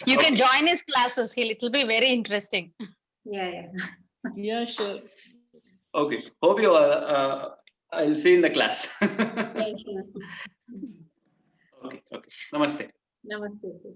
You can Okay. join his classes. It'll be very interesting. Yeah, yeah. Yeah, sure. Okay. Hope you I'll see you in the class. Yeah, sure. Okay. Okay. Namaste. Namaste, sir.